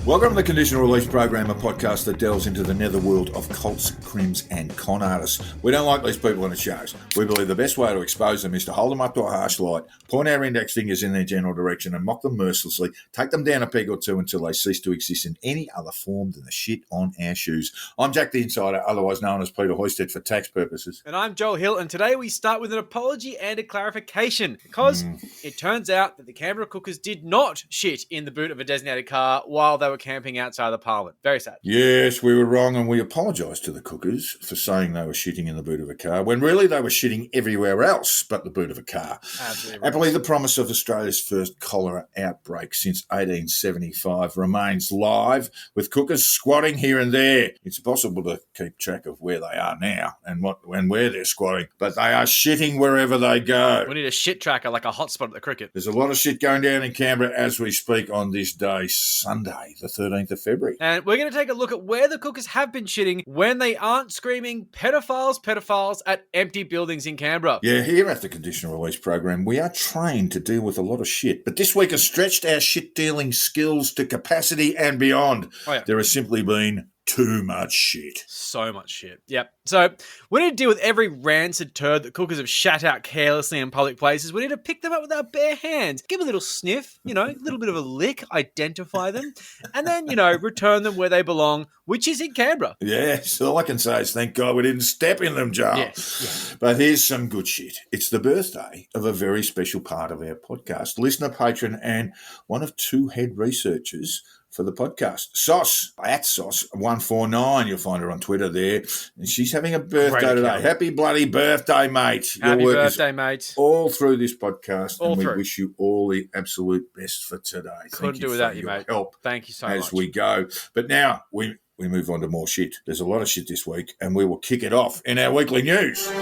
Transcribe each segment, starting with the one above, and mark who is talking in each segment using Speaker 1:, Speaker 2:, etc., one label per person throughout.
Speaker 1: Welcome to the Conditional Release Program, a podcast that delves into the netherworld of cults, crims and con artists. We don't like these people in the shows. We believe the best way to expose them is to hold them up to a harsh light, point our index fingers in their general direction and mock them mercilessly, take them down a peg or two until they cease to exist in any other form than the shit on our shoes. I'm Jack the Insider, otherwise known as Peter Hoisted for tax purposes.
Speaker 2: And I'm Joel Hill, and today we start with an apology and a clarification, because it turns out that the Canberra cookers did not shit in the boot of a designated car while they were camping outside the Parliament. Very sad.
Speaker 1: Yes, we were wrong, and we apologise to the cookers for saying they were shitting in the boot of a car, when really they were shitting everywhere else but the boot of a car.
Speaker 2: Absolutely.
Speaker 1: I believe the promise of Australia's first cholera outbreak since 1875 remains live, with cookers squatting here and there. It's impossible to keep track of where they are now and where they're squatting, but they are shitting wherever they go.
Speaker 2: We need a shit tracker, like a hotspot at the cricket.
Speaker 1: There's a lot of shit going down in Canberra as we speak on this day, Sunday, the 13th of February.
Speaker 2: And we're going to take a look at where the cookers have been shitting when they aren't screaming pedophiles at empty buildings in Canberra.
Speaker 1: Yeah, here at the Conditional Release Program, we are trained to deal with a lot of shit. But this week has stretched our shit-dealing skills to capacity and beyond.
Speaker 2: Oh, yeah.
Speaker 1: There has simply been too much shit.
Speaker 2: So much shit. Yep. So we need to deal with every rancid turd that cookers have shat out carelessly in public places. We need to pick them up with our bare hands, give a little sniff, a little bit of a lick, identify them, and then, return them where they belong, which is in Canberra.
Speaker 1: Yes, all I can say is thank God we didn't step in them, Joel.
Speaker 2: Yes.
Speaker 1: But here's some good shit. It's the birthday of a very special part of our podcast, listener, patron, and one of two head researchers for the podcast. Sauce, at Sauce149. You'll find her on Twitter there. And she's having a birthday today. Happy bloody birthday, mate.
Speaker 2: Happy birthday, mate.
Speaker 1: All through this podcast.
Speaker 2: All
Speaker 1: and
Speaker 2: through.
Speaker 1: We wish you all the absolute best for today.
Speaker 2: Couldn't do without you, mate.
Speaker 1: Help.
Speaker 2: Thank you so much.
Speaker 1: As we go. But now we move on to more shit. There's a lot of shit this week, and we will kick it off in our weekly news.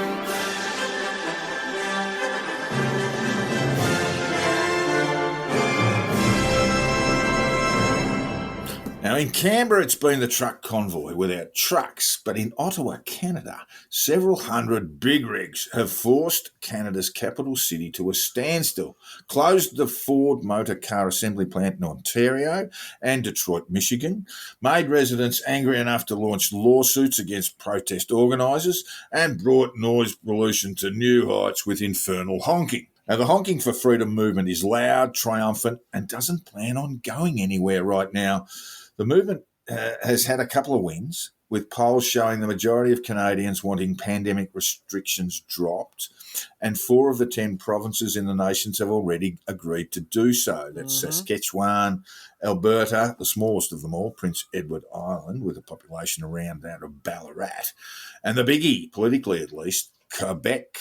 Speaker 1: Now, in Canberra, it's been the truck convoy without trucks, but in Ottawa, Canada, several hundred big rigs have forced Canada's capital city to a standstill, closed the Ford motor car assembly plant in Ontario and Detroit, Michigan, made residents angry enough to launch lawsuits against protest organisers, and brought noise pollution to new heights with infernal honking. Now, the honking for freedom movement is loud, triumphant, and doesn't plan on going anywhere right now. The movement has had a couple of wins, with polls showing the majority of Canadians wanting pandemic restrictions dropped, and 4 of the 10 provinces in the nations have already agreed to do so. That's Saskatchewan, Alberta, the smallest of them all, Prince Edward Island, with a population around that of Ballarat, and the biggie, politically at least, Quebec.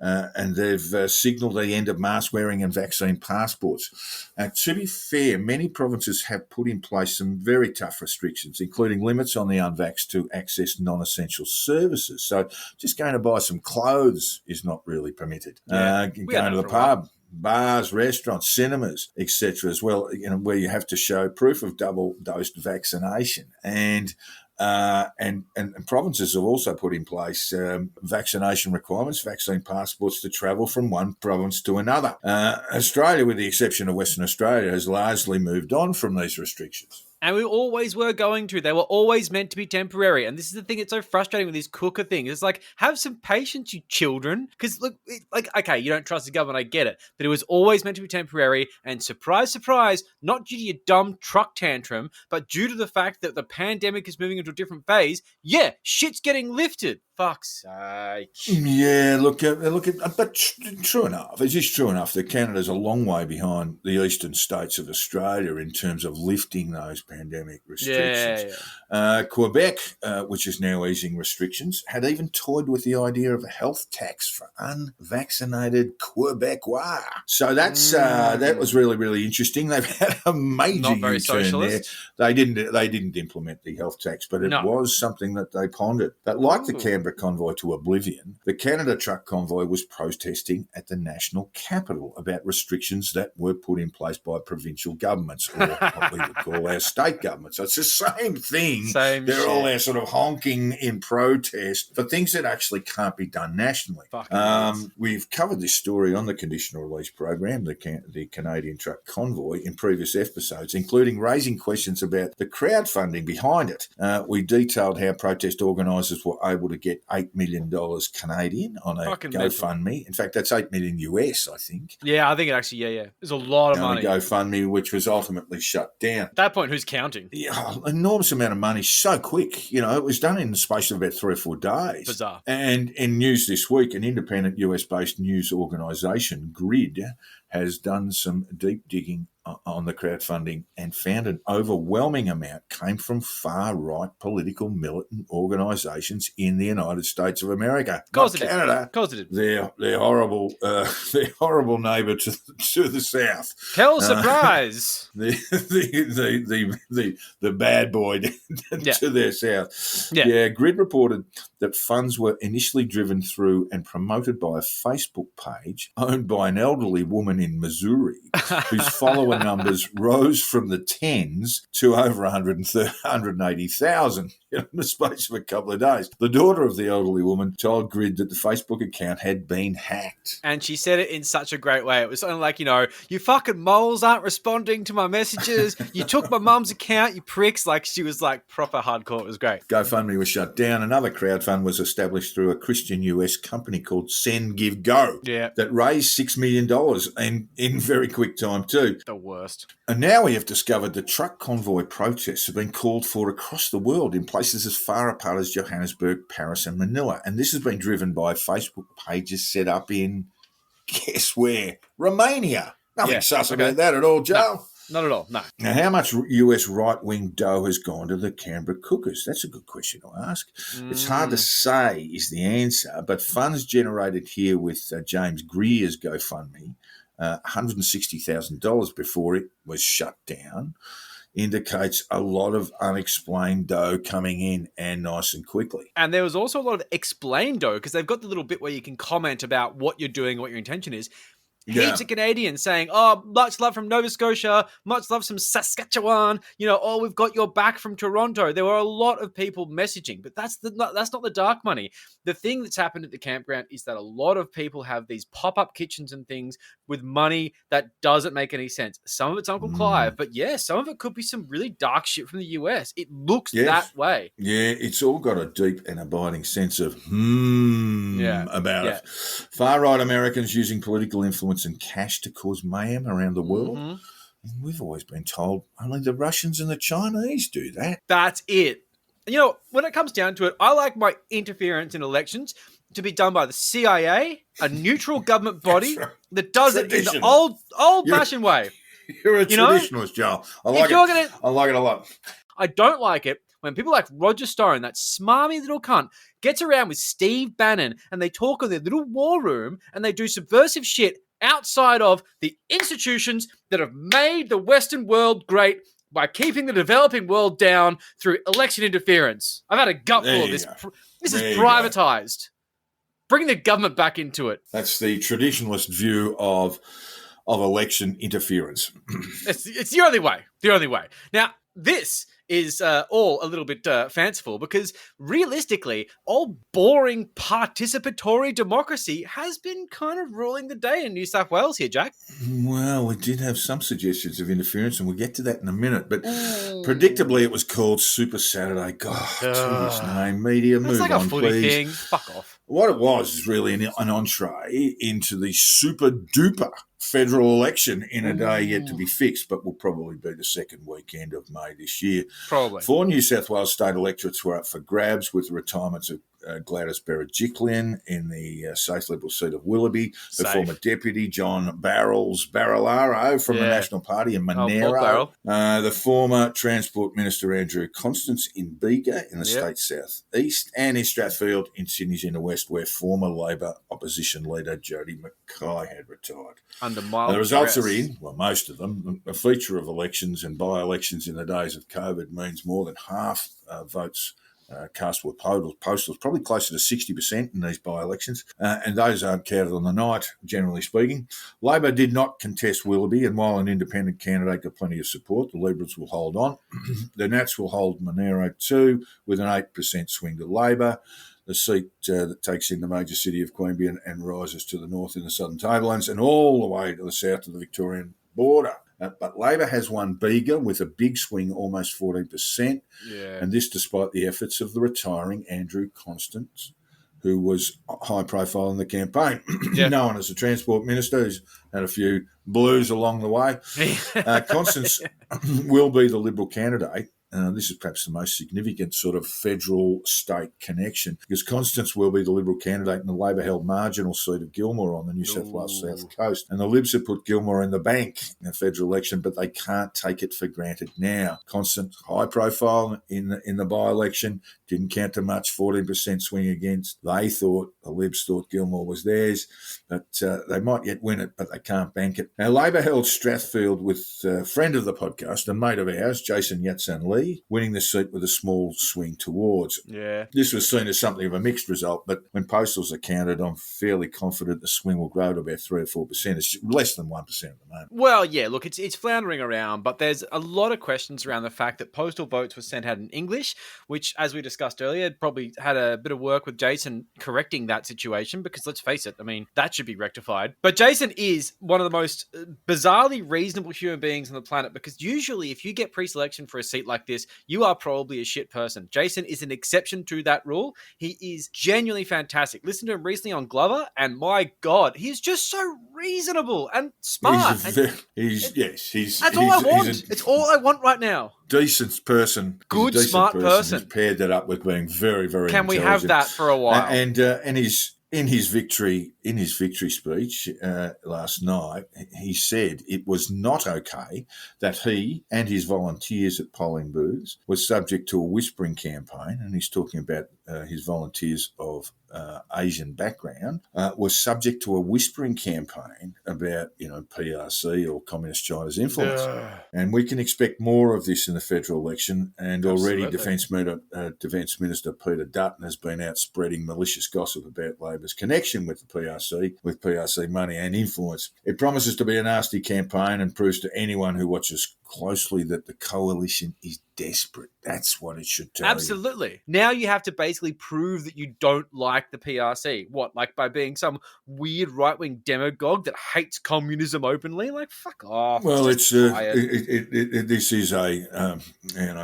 Speaker 1: And they've signalled the end of mask wearing and vaccine passports. To be fair, many provinces have put in place some very tough restrictions, including limits on the unvaxxed to access non-essential services. So just going to buy some clothes is not really permitted. Going to the pub, bars, restaurants, cinemas, etc. as well, where you have to show proof of double-dosed vaccination. And provinces have also put in place vaccination requirements, vaccine passports to travel from one province to another. Australia, with the exception of Western Australia, has largely moved on from these restrictions.
Speaker 2: And we always were going to. They were always meant to be temporary. And this is the thing that's so frustrating with these cooker things. It's like, have some patience, you children. Because, look, okay, you don't trust the government, I get it. But it was always meant to be temporary. And surprise, surprise, not due to your dumb truck tantrum, but due to the fact that the pandemic is moving into a different phase. Yeah, shit's getting lifted. Fuck's sake.
Speaker 1: Yeah, but true enough. It is true enough that Canada's a long way behind the eastern states of Australia in terms of lifting those pandemic restrictions. Quebec, which is now easing restrictions, had even toyed with the idea of a health tax for unvaccinated Quebecois. So that was really, really interesting. They've had a major U-turn there. They didn't implement the health tax, but it was something that they pondered. But like the Canberra Canberra Convoy to oblivion, the Canada Truck Convoy was protesting at the national capital about restrictions that were put in place by provincial governments, or what we would call our state governments. So it's the same thing. They're all there sort of honking in protest for things that actually can't be done nationally. We've covered this story on the Conditional Release Program, the Canadian Truck Convoy, in previous episodes, including raising questions about the crowdfunding behind it. We detailed how protest organisers were able to get $8 million Canadian on a GoFundMe. In fact, that's $8 million US, I think.
Speaker 2: Yeah, I think it actually, yeah. There's a lot of money.
Speaker 1: GoFundMe, which was ultimately shut down.
Speaker 2: At that point, who's counting?
Speaker 1: Yeah, enormous amount of money, so quick. It was done in the space of about 3 or 4 days.
Speaker 2: Bizarre.
Speaker 1: And in news this week, an independent US-based news organisation, Grid, has done some deep digging on the crowdfunding and found an overwhelming amount came from far-right political militant organisations in the United States of America.
Speaker 2: Not Canada.
Speaker 1: Of course it did. They're horrible. Their horrible neighbour to the south.
Speaker 2: Hell, surprise!
Speaker 1: The bad boy to their south. Yeah, Grid reported that funds were initially driven through and promoted by a Facebook page owned by an elderly woman in Missouri whose follower numbers rose from the tens to over 180,000 in the space of a couple of days. The daughter of the elderly woman told Grid that the Facebook account had been hacked.
Speaker 2: And she said it in such a great way. It was something like, you fucking moles aren't responding to my messages. You took my mum's account, you pricks. Like, she was like proper hardcore. It was great.
Speaker 1: GoFundMe was shut down. Another crowdfund was established through a Christian US company called Send Give Go that raised $6 million in very quick time too.
Speaker 2: The worst.
Speaker 1: And now we have discovered that truck convoy protests have been called for across the world in places as far apart as Johannesburg, Paris and Manila. And this has been driven by Facebook pages set up in, guess where? Romania. Nothing sus about that at all, Joe.
Speaker 2: No, not at all, no.
Speaker 1: Now, how much US right-wing dough has gone to the Canberra cookers? That's a good question to ask. It's hard to say is the answer, but funds generated here with James Greer's GoFundMe, $160,000 before it was shut down, indicates a lot of unexplained dough coming in and nice and quickly.
Speaker 2: And there was also a lot of explained dough because they've got the little bit where you can comment about what you're doing, what your intention is. Heaps of Canadians saying, much love from Nova Scotia, much love from Saskatchewan, we've got your back from Toronto. There were a lot of people messaging, but that's not the dark money. The thing that's happened at the campground is that a lot of people have these pop-up kitchens and things with money that doesn't make any sense. Some of it's Uncle Clive, but some of it could be some really dark shit from the US. It looks that way.
Speaker 1: Yeah, it's all got a deep and abiding sense of about it. Far-right Americans using political influence and cash to cause mayhem around the world. And we've always been told only the Russians and the Chinese do that.
Speaker 2: That's it. When it comes down to it, I like my interference in elections to be done by the CIA, a neutral government body that does it in the old-fashioned way.
Speaker 1: You're a traditionalist, Joel. I like it a lot.
Speaker 2: I don't like it when people like Roger Stone, that smarmy little cunt, gets around with Steve Bannon and they talk in their little war room and they do subversive shit outside of the institutions that have made the Western world great by keeping the developing world down through election interference. I've had a gutful of this. This is privatized. Bring the government back into it.
Speaker 1: That's the traditionalist view of election interference.
Speaker 2: It's the only way. The only way. Now, this is all a little bit fanciful because realistically, all boring participatory democracy has been kind of ruling the day in New South Wales here, Jack.
Speaker 1: Well, we did have some suggestions of interference and we'll get to that in a minute, but predictably it was called Super Saturday. God, to his name, media, move
Speaker 2: like
Speaker 1: on,
Speaker 2: a footy
Speaker 1: please.
Speaker 2: thing. Fuck off.
Speaker 1: What it was is really an entree into the super duper federal election in a day yet to be fixed, but will probably be the second weekend of May this year.
Speaker 2: Probably.
Speaker 1: 4 New South Wales state electorates were up for grabs with the retirements of Gladys Berejiklian in the safe Liberal seat of Willoughby, the former deputy John Barillaro from the National Party in Monero, the former Transport Minister Andrew Constance in Bega in the state's southeast, and in Strathfield in Sydney's inner west, where former Labor opposition leader Jodie Mackay had retired.
Speaker 2: Under mild
Speaker 1: the results are in, well, most of them. A feature of elections and by-elections in the days of COVID means more than half votes cast were postals, probably closer to 60% in these by-elections, and those aren't counted on the night, generally speaking. Labor did not contest Willoughby, and while an independent candidate got plenty of support, the Liberals will hold on. The Nats will hold Monero too, with an 8% swing to Labor. The seat that takes in the major city of Queanbeyan and rises to the north in the Southern Tablelands and all the way to the south of the Victorian border. But Labor has won Bega with a big swing, almost 14%, and this despite the efforts of the retiring Andrew Constance, who was high profile in the campaign, known as the Transport Minister, who's had a few blues along the way. Constance will be the Liberal candidate. This is perhaps the most significant sort of federal-state connection, because Constance will be the Liberal candidate in the Labor-held marginal seat of Gilmore on the New South Wales South Coast. And the Libs have put Gilmore in the bank in a federal election, but they can't take it for granted now. Constance, high profile in the by-election, didn't count to much, 14% swing against. The Libs thought Gilmore was theirs, but they might yet win it, but they can't bank it. Now, Labor held Strathfield with a friend of the podcast, a mate of ours, Jason Yatsen-Lee, winning the seat with a small swing towards. This was seen as something of a mixed result, but when postals are counted, I'm fairly confident the swing will grow to about 3 or 4%. It's less than 1% at the moment.
Speaker 2: Well, yeah, look, it's floundering around, but there's a lot of questions around the fact that postal votes were sent out in English, which, as we discussed earlier, probably had a bit of work with Jason correcting that situation, because let's face it, I mean, that should be rectified. But Jason is one of the most bizarrely reasonable human beings on the planet, because usually if you get pre-selection for a seat like this, you are probably a shit person. Jason is an exception to that rule. He is genuinely fantastic. Listen to him recently on Glover, and my God, he's just so reasonable and smart.
Speaker 1: That's
Speaker 2: all I want. It's all I want right now.
Speaker 1: Decent person.
Speaker 2: Good, smart person.
Speaker 1: He's paired that up with being very, very
Speaker 2: Can we
Speaker 1: intelligent.
Speaker 2: have that for a while?
Speaker 1: And he's in his victory speech last night, he said it was not okay that he and his volunteers at polling booths were subject to a whispering campaign, and he's talking about his volunteers of Asian background, was subject to a whispering campaign about, PRC or Communist China's influence. And we can expect more of this in the federal election. And already Defence Minister Peter Dutton has been out spreading malicious gossip about Labor's connection with the PRC, with PRC money and influence. It promises to be a nasty campaign and proves to anyone who watches closely that the coalition is desperate. That's what it should tell you.
Speaker 2: Absolutely. Now you have to basically prove that you don't like the PRC. What, like by being some weird right-wing demagogue that hates communism openly? Like, fuck off.
Speaker 1: Well, this is a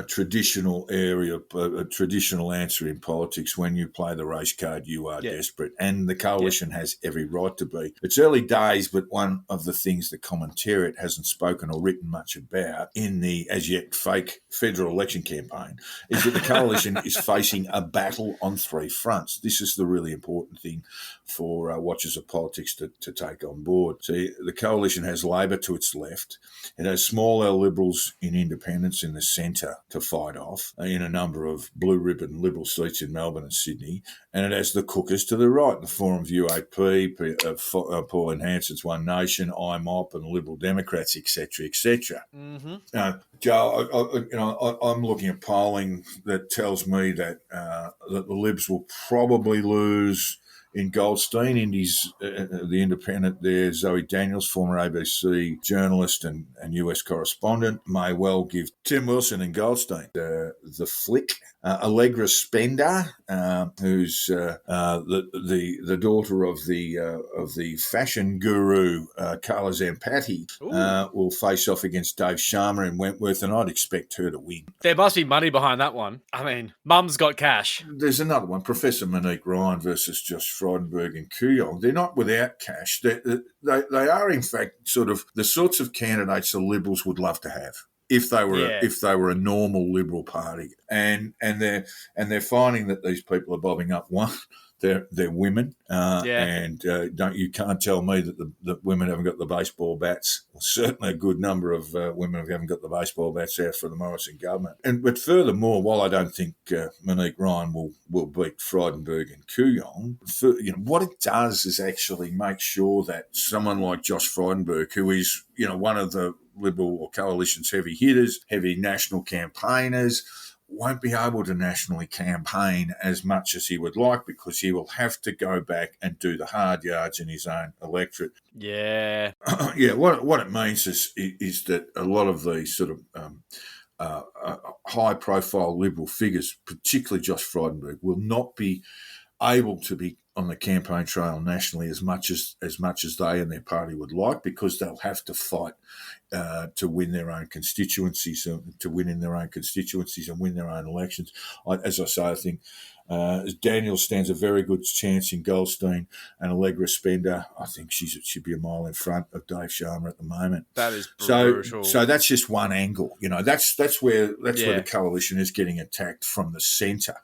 Speaker 1: traditional area, a traditional answer in politics. When you play the race card, you are desperate. And the coalition has every right to be. It's early days, but one of the things the commentariat hasn't spoken or written much about in the as yet fake federal election campaign is that the coalition is facing a battle on 3 fronts. This is the really important thing for watchers of politics to take on board. See, the coalition has Labor to its left. It has small L Liberals in independence in the centre to fight off in a number of blue ribbon Liberal seats in Melbourne and Sydney. And it has the Cookers to the right, the Forum View AP, Pauline Hanson's One Nation, IMOP and Liberal Democrats, etc., etc. Joe, I'm looking at polling that tells me that the Libs will probably lose in Goldstein. The Independent there, Zoe Daniels, former ABC journalist and US correspondent, may well give Tim Wilson in Goldstein the flick. Allegra Spender, who's the daughter of the fashion guru Carla Zampatti, will face off against Dave Sharma in Wentworth, and I'd expect her to win.
Speaker 2: There must be money behind that one. I mean, Mum's got cash.
Speaker 1: There's another one, Professor Monique Ryan versus Josh Frydenberg and Kooyong. They're not without cash. They are, in fact, sort of the sorts of candidates the Liberals would love to have if they were a normal Liberal party, and they're finding that these people are bobbing up. One, they're women, and you can't tell me that the women haven't got the baseball bats. Well, certainly a good number of women haven't got the baseball bats out for the Morrison government. But furthermore, while I don't think Monique Ryan will beat Frydenberg and Kooyong, what it does is actually make sure that someone like Josh Frydenberg, who is one of the Liberal or Coalition's heavy hitters, heavy national campaigners, won't be able to nationally campaign as much as he would like because he will have to go back and do the hard yards in his own electorate.
Speaker 2: Yeah.
Speaker 1: Yeah, what it means is that a lot of these sort of high-profile Liberal figures, particularly Josh Frydenberg, will not be able to be on the campaign trail nationally as much as they and their party would like, because they'll have to fight to win their own constituencies, to win in their own constituencies and win their own elections. As I say, I think Daniel stands a very good chance in Goldstein, and Allegra Spender, I think she should be a mile in front of Dave Sharma at the moment.
Speaker 2: That is brutal.
Speaker 1: So that's just one angle. That's where the coalition is getting attacked from the centre.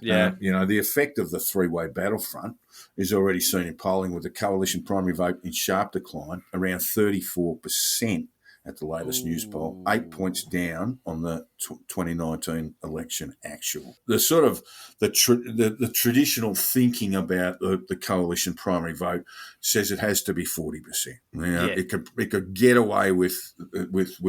Speaker 2: Yeah.
Speaker 1: The effect of the three-way battlefront is already seen in polling, with the coalition primary vote in sharp decline, around 34% at the latest news poll, 8 points down on the 2019 election actual. The sort of the traditional thinking about the coalition primary vote says it has to be 40%. It could get away with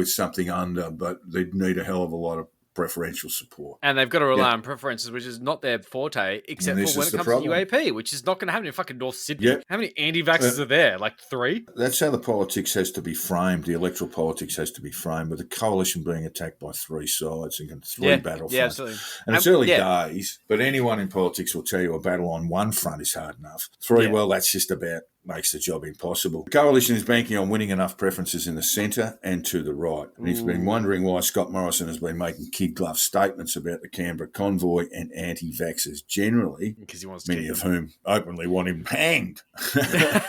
Speaker 1: something under, but they'd need a hell of a lot of preferential support.
Speaker 2: And they've got to rely on preferences, which is not their forte, except for when it comes to UAP, which is not going to happen in fucking North Sydney. Yep. How many anti-vaxxers are there? Like 3?
Speaker 1: That's how the politics has to be framed. The electoral politics has to be framed, with the coalition being attacked by 3 sides and 3 battlefronts. Yeah, absolutely. And it's early days, but anyone in politics will tell you a battle on one front is hard enough. 3, well, that's just about makes the job impossible. The coalition is banking on winning enough preferences in the centre and to the right. And he's been wondering why Scott Morrison has been making kid glove statements about the Canberra Convoy and anti-vaxxers generally, because he wants many of whom openly want him hanged.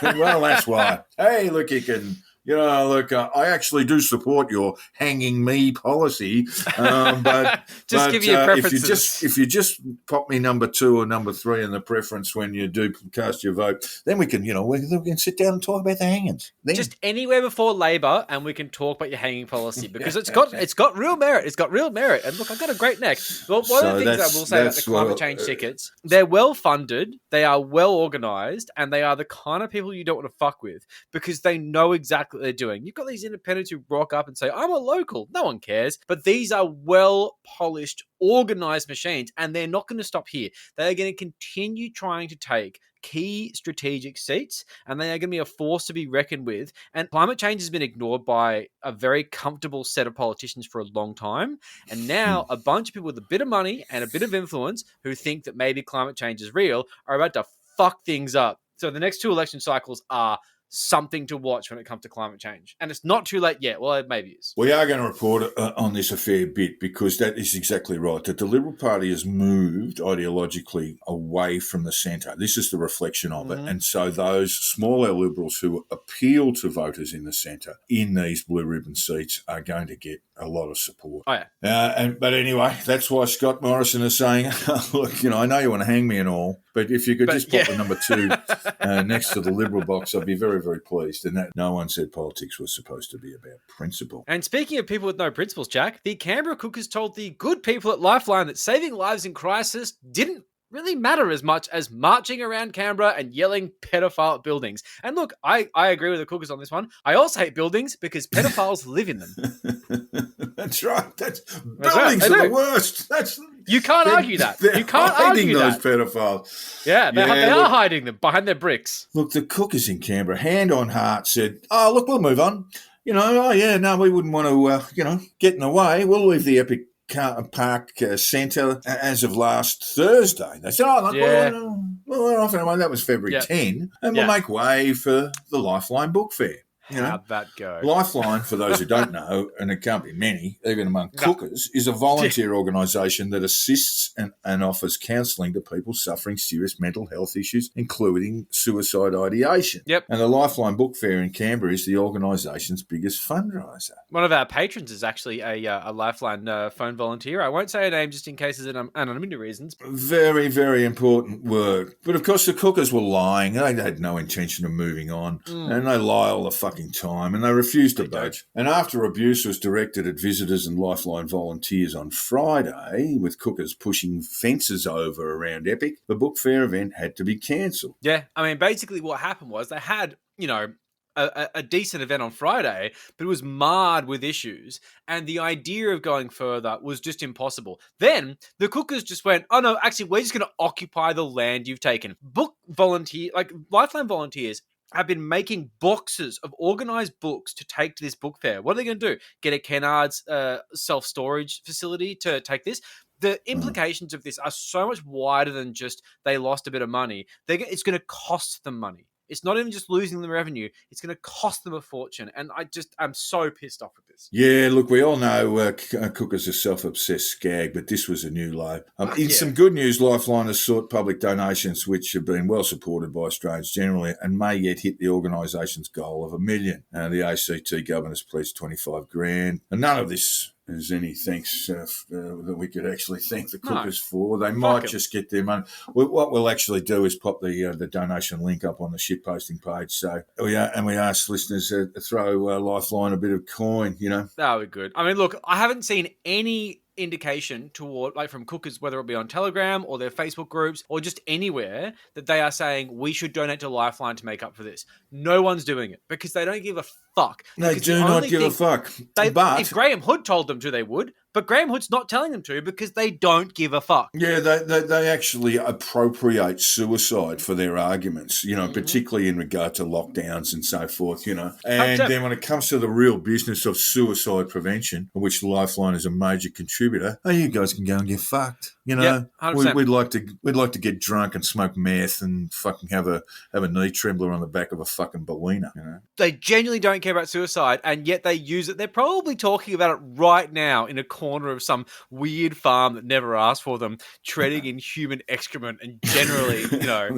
Speaker 1: Well, that's why. Hey, look, you can... I actually do support your hanging me policy, but
Speaker 2: give you preferences.
Speaker 1: If you just pop me number 2 or number 3 in the preference when you do cast your vote, then we can, we can sit down and talk about the hangings. Then.
Speaker 2: Just anywhere before Labor, and we can talk about your hanging policy, because it's got real merit. It's got real merit. And look, I've got a great neck. Well, one of the things I will say about the climate change tickets, they're well funded, they are well organised, and they are the kind of people you don't want to fuck with, because they know exactly what they're doing. You've got these independents who rock up and say, I'm a local. No one cares. But these are well-polished, organised machines, and they're not going to stop here. They are going to continue trying to take key strategic seats, and they are going to be a force to be reckoned with. And climate change has been ignored by a very comfortable set of politicians for a long time. And now a bunch of people with a bit of money and a bit of influence who think that maybe climate change is real are about to fuck things up. So the next 2 election cycles are something to watch when it comes to climate change. And it's not too late yet. Well, it maybe is.
Speaker 1: We are going to report on this a fair bit, because that is exactly right, that the Liberal Party has moved ideologically away from the centre. This is the reflection of it. And so those smaller Liberals who appeal to voters in the centre in these blue ribbon seats are going to get a lot of support.
Speaker 2: Oh, yeah.
Speaker 1: But anyway, that's why Scott Morrison is saying, look, I know you want to hang me and all, but if you could just put the number 2 next to the Liberal box, I'd be very, very pleased. And that no one said politics was supposed to be about principle.
Speaker 2: And speaking of people with no principles, Jack, the Canberra Cookers told the good people at Lifeline that saving lives in crisis didn't really matter as much as marching around Canberra and yelling pedophile at buildings. And look, I agree with the Cookers on this one. I also hate buildings because pedophiles live in them.
Speaker 1: That's right. Buildings are the worst.
Speaker 2: You can't argue that. You can't argue
Speaker 1: those
Speaker 2: that.
Speaker 1: pedophiles.
Speaker 2: Yeah, they are hiding them behind their bricks.
Speaker 1: Look, the Cookers in Canberra, hand on heart, said, look, we'll move on. We wouldn't want to, get in the way. We'll leave the Epic Park Centre as of last Thursday. They said, we're off anyway. That was February 10, and we'll make way for the Lifeline Book Fair.
Speaker 2: How'd that go?
Speaker 1: Lifeline, for those who don't know, and it can't be many, even among cookers, is a volunteer organisation that assists and offers counselling to people suffering serious mental health issues, including suicide ideation.
Speaker 2: Yep.
Speaker 1: And the Lifeline Book Fair in Canberra is the organisation's biggest fundraiser.
Speaker 2: One of our patrons is actually a Lifeline phone volunteer. I won't say her name just in case of anonymity reasons.
Speaker 1: Very, very important work. But of course, the cookers were lying. They had no intention of moving on. And they lie all the fucking time, and they refused to budge. And after abuse was directed at visitors and Lifeline volunteers on Friday, with cookers pushing fences over around Epic, the book fair event had to be cancelled.
Speaker 2: Yeah, I mean, basically what happened was they had, a decent event on Friday, but it was marred with issues. And the idea of going further was just impossible. Then the cookers just went, oh no, actually, we're just going to occupy the land you've taken. Lifeline volunteers have been making boxes of organized books to take to this book fair. What are they going to do? Get a Kennard's self-storage facility to take this? The implications of this are so much wider than just they lost a bit of money. It's going to cost them money. It's not even just losing them revenue. It's going to cost them a fortune. And I'm so pissed off with this.
Speaker 1: Yeah, look, we all know Cooker's a self-obsessed skag, but this was a new low. Some good news, Lifeline has sought public donations, which have been well supported by Australians generally and may yet hit the organisation's goal of $1 million. The ACT government has pledged $25,000. And none of this is any thanks that we could actually thank the cookers for. They might just get their money. What we'll actually do is pop the donation link up on the shitposting page. So we ask listeners to throw Lifeline a bit of coin, you know.
Speaker 2: That would be good. I mean, look, I haven't seen any indication toward, like, from cookers, whether it be on Telegram or their Facebook groups or just anywhere, that they are saying we should donate to Lifeline to make up for this. No one's doing it because they don't give a fuck.
Speaker 1: They do not give a fuck. But
Speaker 2: if Graham Hood told them to, they would. But Graham Hood's not telling them to because they don't give a fuck.
Speaker 1: Yeah, they actually appropriate suicide for their arguments, you know, particularly in regard to lockdowns and so forth, you know. And then when it comes to the real business of suicide prevention, of which Lifeline is a major contributor, you guys can go and get fucked. You know,
Speaker 2: yep,
Speaker 1: we'd like to get drunk and smoke meth and fucking have a knee trembler on the back of a fucking Bellina. You know,
Speaker 2: they genuinely don't care about suicide, and yet they use it. They're probably talking about it right now in a corner of some weird farm that never asked for them, treading in human excrement, and generally, you know.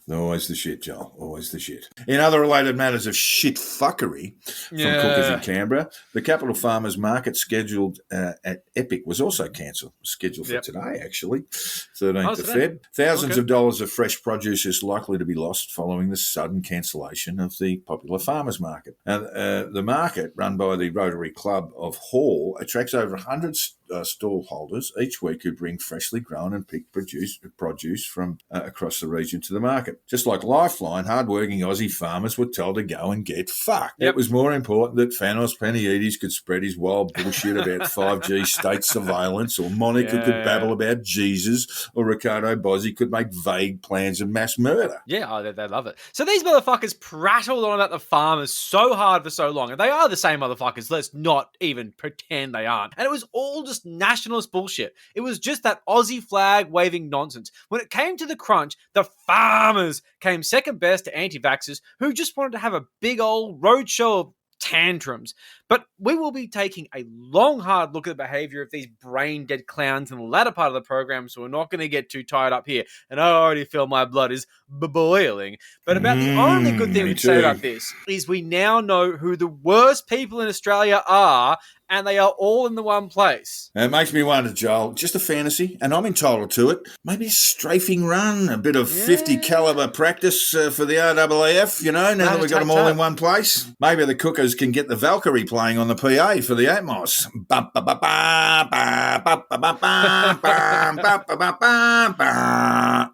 Speaker 1: Always the shit, Joel. Always the shit. In other related matters of shit fucking from cookers in Canberra, the Capital Farmers Market scheduled at Epic was also cancelled. Scheduled for today, actually, 13th of Feb. Thousands of dollars of fresh produce is likely to be lost following the sudden cancellation of the popular farmers market. The market, run by the Rotary Club of Hall, attracts over 100 stall holders each week who bring freshly grown and picked produce from across the region to the market. Just like Lifeline, hard-working Aussie farmers were told to go and get fucked. It was more important that Thanos Paniides could spread his wild bullshit about 5G state surveillance, or Monica could babble about Jesus, or Ricardo Bozzi could make vague plans of mass murder.
Speaker 2: Yeah, they love it. So these motherfuckers prattled on about the farmers so hard for so long, and they are the same motherfuckers. Let's not even pretend they aren't. And it was all just nationalist bullshit. It was just that Aussie flag waving nonsense. When it came to the crunch, the farmers came second best to anti-vaxxers who just wanted to have a big old roadshow of tantrums. But we will be taking a long, hard look at the behaviour of these brain-dead clowns in the latter part of the program, so we're not going to get too tied up here. And I already feel my blood is boiling. But about the only good thing we can say about this is we now know who the worst people in Australia are, and they are all in the one place.
Speaker 1: It makes me wonder, Joel, just a fantasy, and I'm entitled to it. Maybe a strafing run, a bit of 50 calibre practice for the RAAF, you know, now that we've got them all in one place. Maybe the cookers can get the Valkyrie playing on the PA for the Atmos.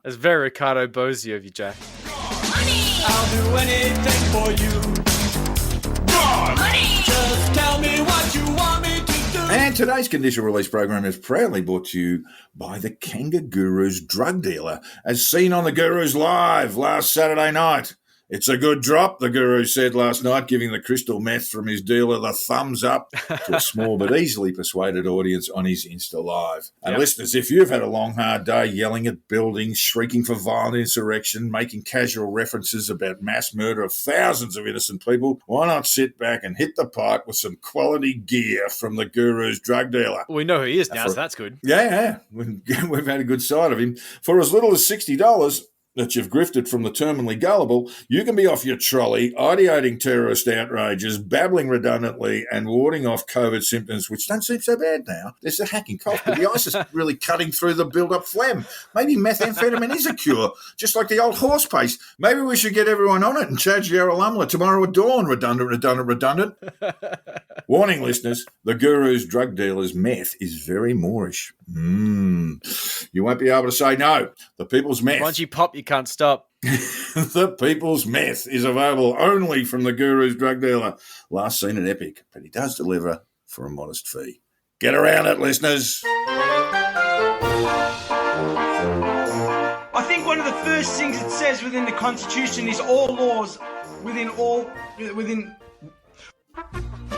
Speaker 2: That's very Ricardo Bozzi of you, Jack.
Speaker 3: Money! I'll do anything for you. Money! Just tell me what you want me to do.
Speaker 1: And today's Conditional Release Program is proudly brought to you by the Kangaroos drug dealer, as seen on the Gurus Live last Saturday night. It's a good drop, the Guru said last night, giving the crystal meth from his dealer the thumbs up to a small but easily persuaded audience on his Insta Live. And listeners, if you've had a long, hard day yelling at buildings, shrieking for violent insurrection, making casual references about mass murder of thousands of innocent people, why not sit back and hit the pipe with some quality gear from the Guru's drug dealer?
Speaker 2: We know who he is now, so that's good.
Speaker 1: Yeah. We've had a good sight of him. For as little as $60, that you've grifted from the terminally gullible, you can be off your trolley, ideating terrorist outrages, babbling redundantly, and warding off COVID symptoms, which don't seem so bad now. There's a hacking cough, but the ice is really cutting through the build-up phlegm. Maybe methamphetamine is a cure, just like the old horse paste. Maybe we should get everyone on it and charge Yarralumla tomorrow at dawn. Redundant. Warning, listeners, the Guru's drug dealer's meth is very Moorish. You won't be able to say no. The people's meth.
Speaker 2: Once you pop, you you can't stop.
Speaker 1: The People's Meth is available only from the Guru's drug dealer. Last seen at Epic, but he does deliver for a modest fee. Get around it, listeners.
Speaker 4: I think one of the first things it says within the Constitution is all laws within.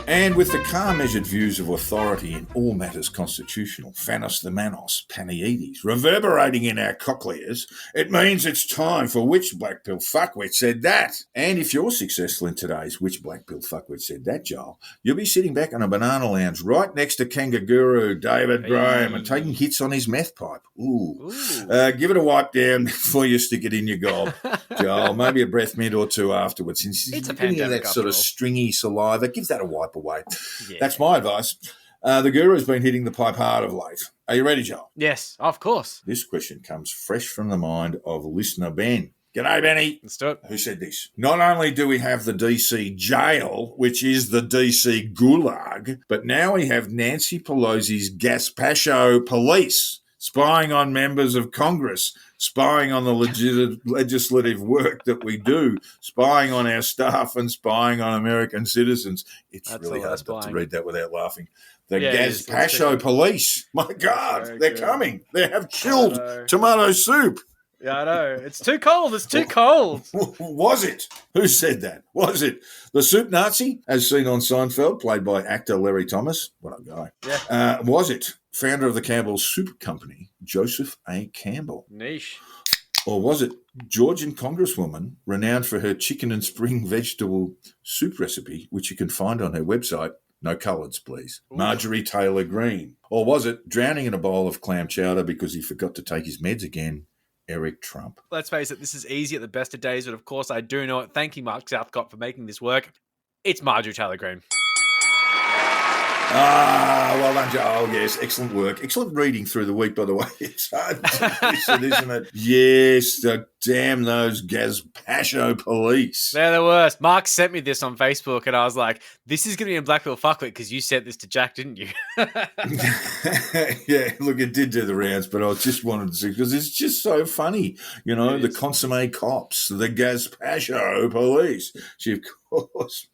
Speaker 1: And with the calm-measured views of authority in all matters constitutional, Phanos the Manos, Panaides, reverberating in our cochlears, it means it's time for Which Black Pill Fuckwit Said That? And if you're successful in today's Which Black Pill Fuckwit Said That, Joel, you'll be sitting back on a banana lounge right next to Kangaroo David Graham and taking hits on his meth pipe. Ooh. Give it a wipe down before you stick it in your gob, Joel. Maybe a breath mint or two afterwards. Since
Speaker 2: It's a
Speaker 1: giving you
Speaker 2: pandemic
Speaker 1: that sort of
Speaker 2: after all.
Speaker 1: stringy saliva, give that a wipe away.
Speaker 2: Yeah.
Speaker 1: That's my advice. The Guru's been hitting the pipe hard of late. Are you ready, Joel?
Speaker 2: Yes, of course.
Speaker 1: This question comes fresh from the mind of listener Ben. G'day, Benny.
Speaker 2: Let's do it.
Speaker 1: Who said this? Not only do we have the DC jail, which is the DC gulag, but now we have Nancy Pelosi's Gaspacho police spying on members of Congress, spying on the legislative work that we do, spying on our staff and spying on American citizens. It's
Speaker 2: That's
Speaker 1: really
Speaker 2: a lot
Speaker 1: hard
Speaker 2: of
Speaker 1: not to
Speaker 2: spying.
Speaker 1: read that without laughing. The
Speaker 2: Yeah, it is. It's
Speaker 1: Gaspacho police. My God,
Speaker 2: So
Speaker 1: they're
Speaker 2: good.
Speaker 1: coming. They have chilled
Speaker 2: know.
Speaker 1: tomato soup.
Speaker 2: Yeah, I know. It's too cold. It's too cold.
Speaker 1: Was it? Who said that? Was it the soup Nazi, as seen on Seinfeld, played by actor Larry Thomas? What a guy.
Speaker 2: Yeah.
Speaker 1: Was it founder of the Campbell Soup Company, Joseph A. Campbell?
Speaker 2: Niche.
Speaker 1: Or was it Georgian congresswoman renowned for her chicken and spring vegetable soup recipe, which you can find on her website? No colours, please.
Speaker 2: Ooh.
Speaker 1: Marjorie Taylor Greene. Or was it drowning in a bowl of clam chowder because he forgot to take his meds again? Eric Trump.
Speaker 2: Let's face it, this is easy at the best of days, but of course I do know it. Thank you, Mark Southcott, for making this work. It's Marjorie Taylor Greene.
Speaker 1: Well done, Joel. Yes, excellent work. Excellent reading through the week, by the way. It's hard to listen, isn't it? Yes, damn those Gaspacho police.
Speaker 2: They're the worst. Mark sent me this on Facebook, and I was like, this is going to be in Black Pill Fuckwit because you sent this to Jack, didn't you?
Speaker 1: Yeah, look, it did do the rounds, but I just wanted to see, because it's just so funny. You know,
Speaker 2: It
Speaker 1: the
Speaker 2: is.
Speaker 1: consomme cops, the Gaspacho police. She, of course,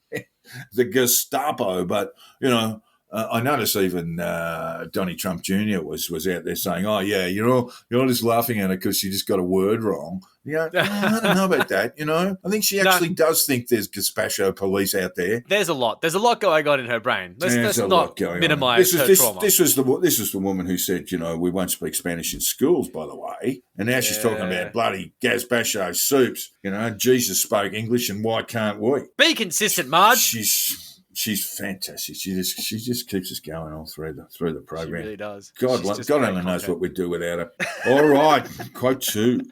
Speaker 1: the Gestapo, but, you know, I noticed even Donnie Trump Jr. was out there saying, "Oh yeah, you're just laughing at her because she just got a word wrong." You know, I don't know about that. You know, I think she actually does think there's Gaspacho police out there.
Speaker 2: There's a lot. There's a lot going on in her brain. Let's
Speaker 1: a
Speaker 2: not
Speaker 1: lot going on.
Speaker 2: minimize her trauma.
Speaker 1: This was the woman who said, you know, we won't speak Spanish in schools, by the way. And now she's talking about bloody Gaspacho soups. You know, Jesus spoke English, and why can't we?
Speaker 2: Be consistent, Marge.
Speaker 1: She's fantastic. She just keeps us going all through the program.
Speaker 2: She really does.
Speaker 1: God
Speaker 2: She's just
Speaker 1: only
Speaker 2: great
Speaker 1: knows
Speaker 2: content.
Speaker 1: what we'd do without her. All right, quote 2.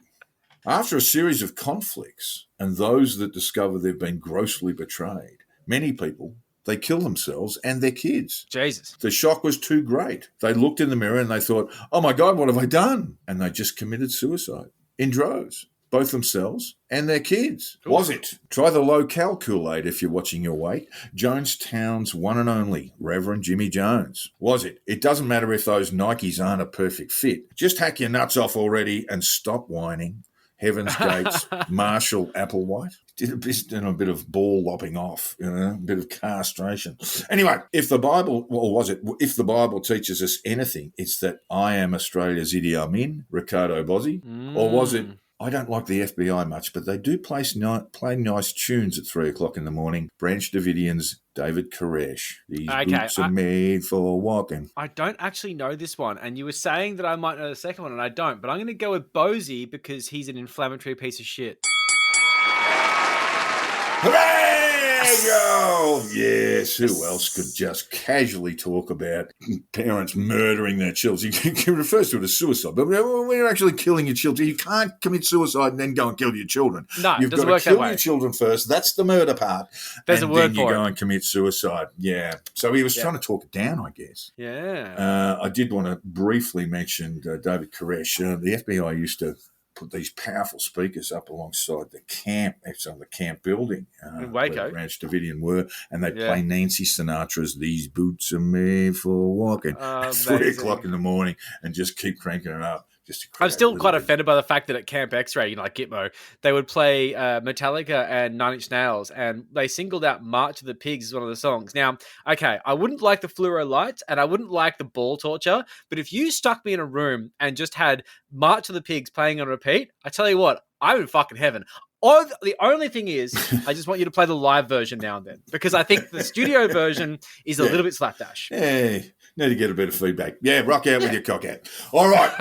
Speaker 1: After a series of conflicts and those that discover they've been grossly betrayed, many people, they kill themselves and their kids.
Speaker 2: Jesus.
Speaker 1: The shock was too great. They looked in the mirror and they thought, oh my God, what have I done? And they just committed suicide in droves. Both themselves and their kids.
Speaker 2: Cool.
Speaker 1: Was it? Try the low-cal Kool-Aid if you're watching your weight. Jonestown's one and only Reverend Jimmy Jones. Was it? It doesn't matter if those Nikes aren't a perfect fit. Just hack your nuts off already and stop whining. Heaven's Gates, Marshall Applewhite. Did a bit of ball lopping off, you know, a bit of castration. Anyway, if the Bible teaches us anything, it's that I am Australia's Idi Amin, Ricardo Bozzi. Or was it, I don't like the FBI much, but they do play nice tunes at 3 o'clock in the morning. Branch Davidian's David Koresh. These boots are made for walking.
Speaker 2: I don't actually know this one, and you were saying that I might know the second one, and I don't, but I'm going to go with Bozy because he's an inflammatory piece of shit.
Speaker 1: Hooray! Go! Yes, who else could just casually talk about parents murdering their children? He refers to it as suicide, but when you're actually killing your children, you can't commit suicide and then go and kill your children.
Speaker 2: No,
Speaker 1: You've got to kill your children first. That's the murder part.
Speaker 2: There's
Speaker 1: and
Speaker 2: a word
Speaker 1: then you
Speaker 2: for
Speaker 1: go
Speaker 2: it.
Speaker 1: and commit suicide. Yeah. So he was trying to talk it down, I guess.
Speaker 2: Yeah.
Speaker 1: I did want to briefly mention David Koresh. The FBI used to put these powerful speakers up alongside the camp, actually on the camp building,
Speaker 2: In Waco.
Speaker 1: where Branch Davidian were, and they play Nancy Sinatra's "These Boots Are Made for Walking" at 3 o'clock in the morning, and just keep cranking it up. Just to
Speaker 2: I'm
Speaker 1: create a
Speaker 2: still
Speaker 1: little
Speaker 2: quite
Speaker 1: bit-
Speaker 2: offended by the fact that at Camp X-Ray, like Gitmo, they would play Metallica and Nine Inch Nails, and they singled out March of the Pigs as one of the songs. Now, okay, I wouldn't like the fluoro lights, and I wouldn't like the ball torture, but if you stuck me in a room and just had March of the Pigs playing on repeat, I tell you what, I'm in fucking heaven. Or the only thing is, I just want you to play the live version now and then, because I think the studio version is a little bit slapdash.
Speaker 1: Yeah, need to get a bit of feedback. Yeah, rock out with your cock out. All right.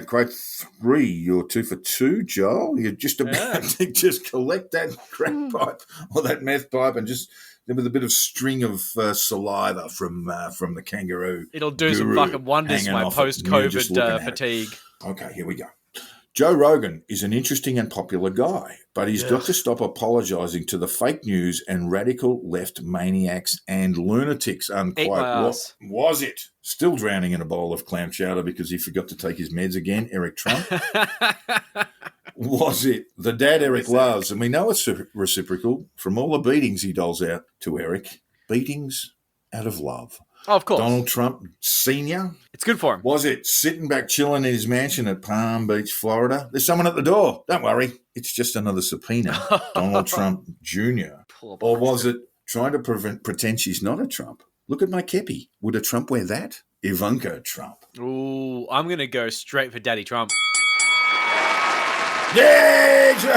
Speaker 1: Quote 3, you're 2 for 2, Joel. You're just about to just collect that crack pipe or that meth pipe and just with a bit of string of saliva from the kangaroo.
Speaker 2: It'll do some
Speaker 1: guru
Speaker 2: fucking wonders to
Speaker 1: hanging
Speaker 2: my
Speaker 1: off it. You're just looking
Speaker 2: post-COVID
Speaker 1: at it.
Speaker 2: fatigue.
Speaker 1: Okay, here we go. Joe Rogan is an interesting and popular guy, but he's got to stop apologising to the fake news and radical left maniacs and lunatics, unquote.
Speaker 2: Eat my
Speaker 1: What
Speaker 2: ass.
Speaker 1: was it? Still drowning in a bowl of clam chowder because he forgot to take his meds again, Eric Trump? Was it the dad Eric loves? And we know it's reciprocal from all the beatings he doles out to Eric. Beatings out of love.
Speaker 2: Oh, of course.
Speaker 1: Donald Trump Sr.?
Speaker 2: It's good for him.
Speaker 1: Was it sitting back chilling in his mansion at Palm Beach, Florida? There's someone at the door. Don't worry. It's just another subpoena. Donald Trump Jr. Or was it trying to pretend she's not a Trump? Look at my kepi. Would a Trump wear that? Ivanka Trump.
Speaker 2: Ooh, I'm going to go straight for Daddy Trump.
Speaker 1: Yeah, Joe!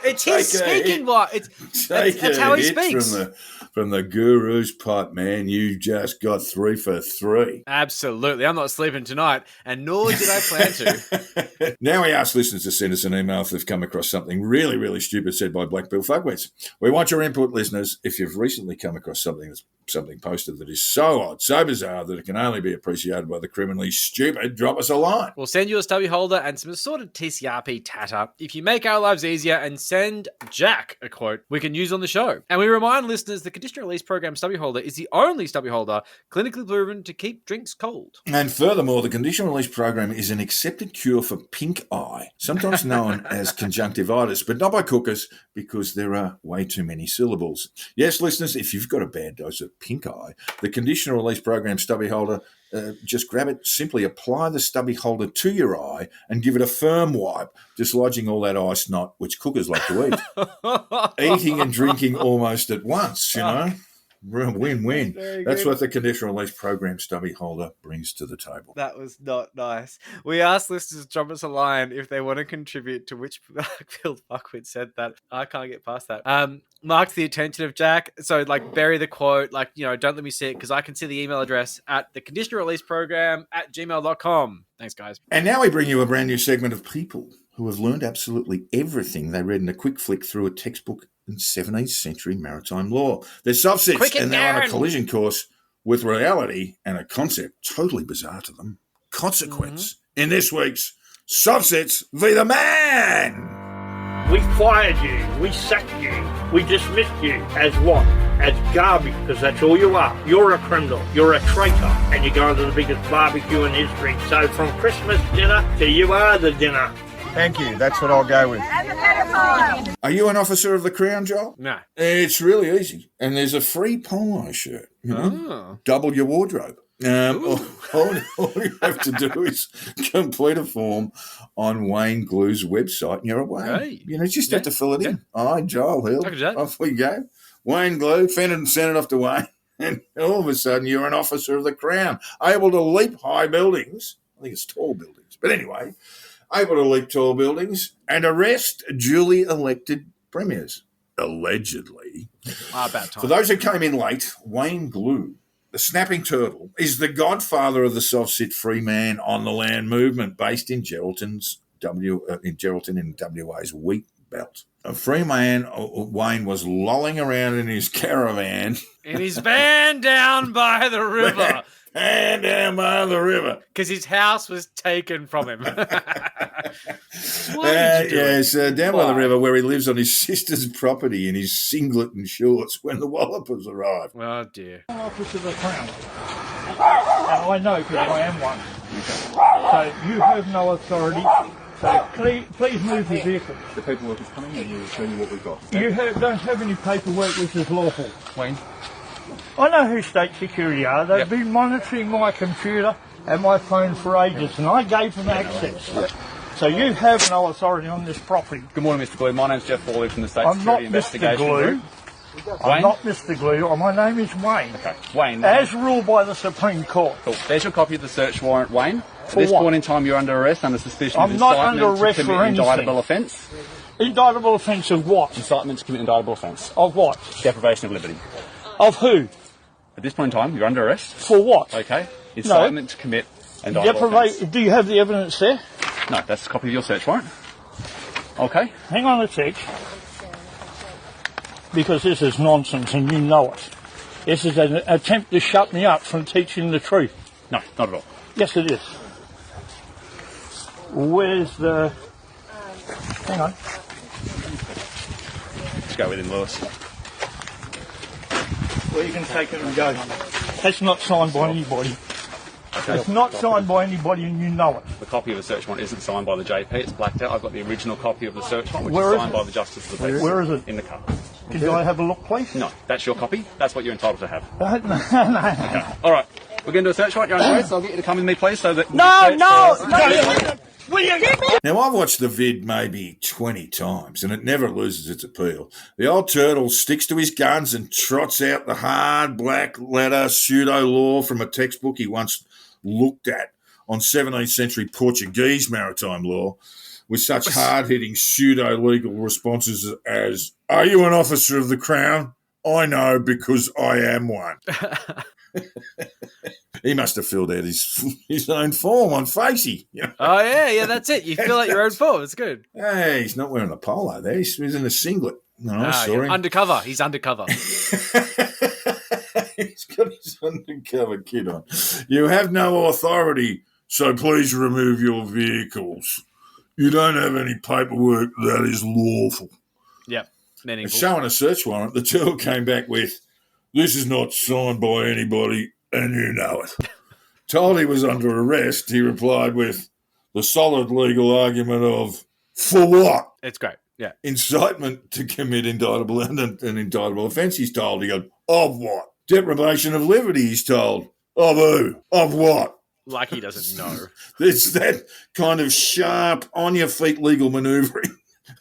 Speaker 2: It's his speaking voice. That's how he speaks.
Speaker 1: From the guru's pipe, man. You just got 3 for 3.
Speaker 2: Absolutely. I'm not sleeping tonight, and nor did I plan to.
Speaker 1: Now we ask listeners to send us an email if they've come across something really, really stupid said by Black Bill Fuckwits. We want your input, listeners. If you've recently come across something posted that is so odd, so bizarre that it can only be appreciated by the criminally stupid, drop us a line.
Speaker 2: We'll send you a stubby holder and some assorted TCRP tatter if you make our lives easier and send Jack a quote we can use on the show. And we remind listeners the Conditional Release Program stubby holder is the only stubby holder clinically proven to keep drinks cold.
Speaker 1: And furthermore, the Conditional Release Program is an accepted cure for pink eye, sometimes known as conjunctivitis, but not by cookers because there are way too many syllables. Yes, listeners, if you've got a bad dose of pink eye, the Conditional Release Program stubby holder, just grab it, simply apply the stubby holder to your eye and give it a firm wipe, dislodging all that eye snot, which cookers like to eat. Eating and drinking almost at once, you know. Win-win. That's what the Conditional Release Program stubby holder brings to the table.
Speaker 2: That was not nice. We asked listeners to drop us a line if they want to contribute to which Bill Fuckwit said that. I can't get past that. Marks the attention of Jack. So, bury the quote. Don't let me see it because I can see the email address at the Conditional Release Program at gmail.com. Thanks, guys.
Speaker 1: And now we bring you a brand new segment of people who have learned absolutely everything they read in a quick flick through a textbook in 17th century maritime law. They're soft-sits and they're on a collision course with reality and a concept totally bizarre to them. Consequence in this week's Soft-Sits v. the Man.
Speaker 5: We fired you, we sacked you, we dismissed you as what? As garbage, because that's all you are. You're a criminal, you're a traitor, and you're going to the biggest barbecue in history. So from Christmas dinner to you are the dinner.
Speaker 6: Thank you, that's what I'll go with.
Speaker 1: Are you an officer of the Crown, Joel?
Speaker 2: No.
Speaker 1: It's really easy. And there's a free polo shirt. You know? Double your wardrobe. All you have to do is complete a form on Wayne Glue's website and you're away.
Speaker 2: Hey.
Speaker 1: You just have to fill it in. Hi, Joel Hill. Off we go. Wayne Glue, fended and sent it off to Wayne. And all of a sudden you're an officer of the Crown, able to leap high buildings. I think it's tall buildings. But anyway, able to leap tall buildings and arrest duly elected premiers. Allegedly.
Speaker 2: About time.
Speaker 1: For those who came in late, Wayne Glue, the snapping turtle, is the godfather of the soft-sit free man on the land movement based in Geraldton in WA's wheat belt. A free man, Wayne was lolling around in his caravan.
Speaker 2: In his van down by the river.
Speaker 1: And down by the river.
Speaker 2: Because his house was taken from him.
Speaker 1: Down by the river where he lives on his sister's property in his singlet and shorts when the wallopers arrived.
Speaker 2: Oh, dear.
Speaker 5: I'm an officer of the Crown. And I know because I am one. So you have no authority. So please move the vehicle.
Speaker 6: The paperwork is coming and you'll show you what we've got.
Speaker 5: You don't have any paperwork which is lawful, Wayne. I know who state security are. They've been monitoring my computer had my phone for ages, and I gave them access. So you have no authority on this property.
Speaker 7: Good morning, Mr. Glue. My name's Jeff Forley from the State
Speaker 5: I'm not
Speaker 7: Security
Speaker 5: Mr.
Speaker 7: Investigation
Speaker 5: Glue.
Speaker 7: Group.
Speaker 5: I'm
Speaker 7: Wayne?
Speaker 5: not Mr. Glue. My name is Wayne.
Speaker 7: Okay, Wayne.
Speaker 5: As ruled by the Supreme Court.
Speaker 7: Cool. There's your copy of the search warrant, Wayne. At
Speaker 5: For
Speaker 7: this
Speaker 5: what?
Speaker 7: point in time, you're under arrest under suspicion
Speaker 5: I'm
Speaker 7: of
Speaker 5: not
Speaker 7: incitement
Speaker 5: under arrest
Speaker 7: to commit
Speaker 5: for
Speaker 7: an
Speaker 5: anything.
Speaker 7: indictable offence.
Speaker 5: Indictable offence of what?
Speaker 7: Incitement to commit an indictable offence.
Speaker 5: Of what?
Speaker 7: Deprivation of liberty.
Speaker 5: Of who?
Speaker 7: At this point in time, you're under arrest.
Speaker 5: For what?
Speaker 7: Okay. Incitement to commit an indictable offence.
Speaker 5: Do you have the evidence there?
Speaker 7: No, that's a copy of your search warrant. Okay.
Speaker 5: Hang on a sec. Because this is nonsense and you know it. This is an attempt to shut me up from teaching the truth.
Speaker 7: No, not at all.
Speaker 5: Yes, it is. Where's the... Hang on.
Speaker 7: Let's go with him, Lewis.
Speaker 5: Well, you can take it and go. That's not signed by anybody.
Speaker 7: Okay.
Speaker 5: It's not signed by anybody and you know it.
Speaker 7: The copy of the search warrant isn't signed by the JP, it's blacked out. I've got the original copy of the search warrant, which
Speaker 5: Where
Speaker 7: is
Speaker 5: is
Speaker 7: signed
Speaker 5: it?
Speaker 7: by the Justice of the Peace.
Speaker 5: Where is it?
Speaker 7: In the car.
Speaker 5: Can I have a look, please?
Speaker 7: No, that's your copy. That's what you're entitled to have.
Speaker 5: No.
Speaker 7: Okay. All right. We're going to do a search warrant. You're under arrest. I'll get you to come with me, please, so that...
Speaker 5: No. Will you get me?
Speaker 1: Now, I've watched the vid maybe 20 times, and it never loses its appeal. The old turtle sticks to his guns and trots out the hard black letter pseudo-law from a textbook he once looked at on 17th century Portuguese maritime law, with such hard-hitting pseudo-legal responses as, "Are you an officer of the Crown? I know because I am one." He must have filled out his own form on Facey. You know?
Speaker 2: Oh, yeah, that's it. You feel like your own form. It's good.
Speaker 1: Hey, he's not wearing a polo there. He's in a singlet. No, I saw him.
Speaker 2: Undercover. He's undercover.
Speaker 1: He's got his undercover kit on. "You have no authority, so please remove your vehicles. You don't have any paperwork that is lawful."
Speaker 2: Yep.
Speaker 1: And
Speaker 2: Meaningful.
Speaker 1: showing a search warrant, the turtle came back with, "This is not signed by anybody, and you know it." Told he was under arrest, he replied with the solid legal argument of, "For what?
Speaker 2: It's great. Yeah.
Speaker 1: Incitement to commit indictable an indictable offence," he's told. He goes, "Of what? Deprivation of liberty," he's told. "Of who? Of what?"
Speaker 2: Like he doesn't know.
Speaker 1: It's that kind of sharp, on-your-feet legal manoeuvring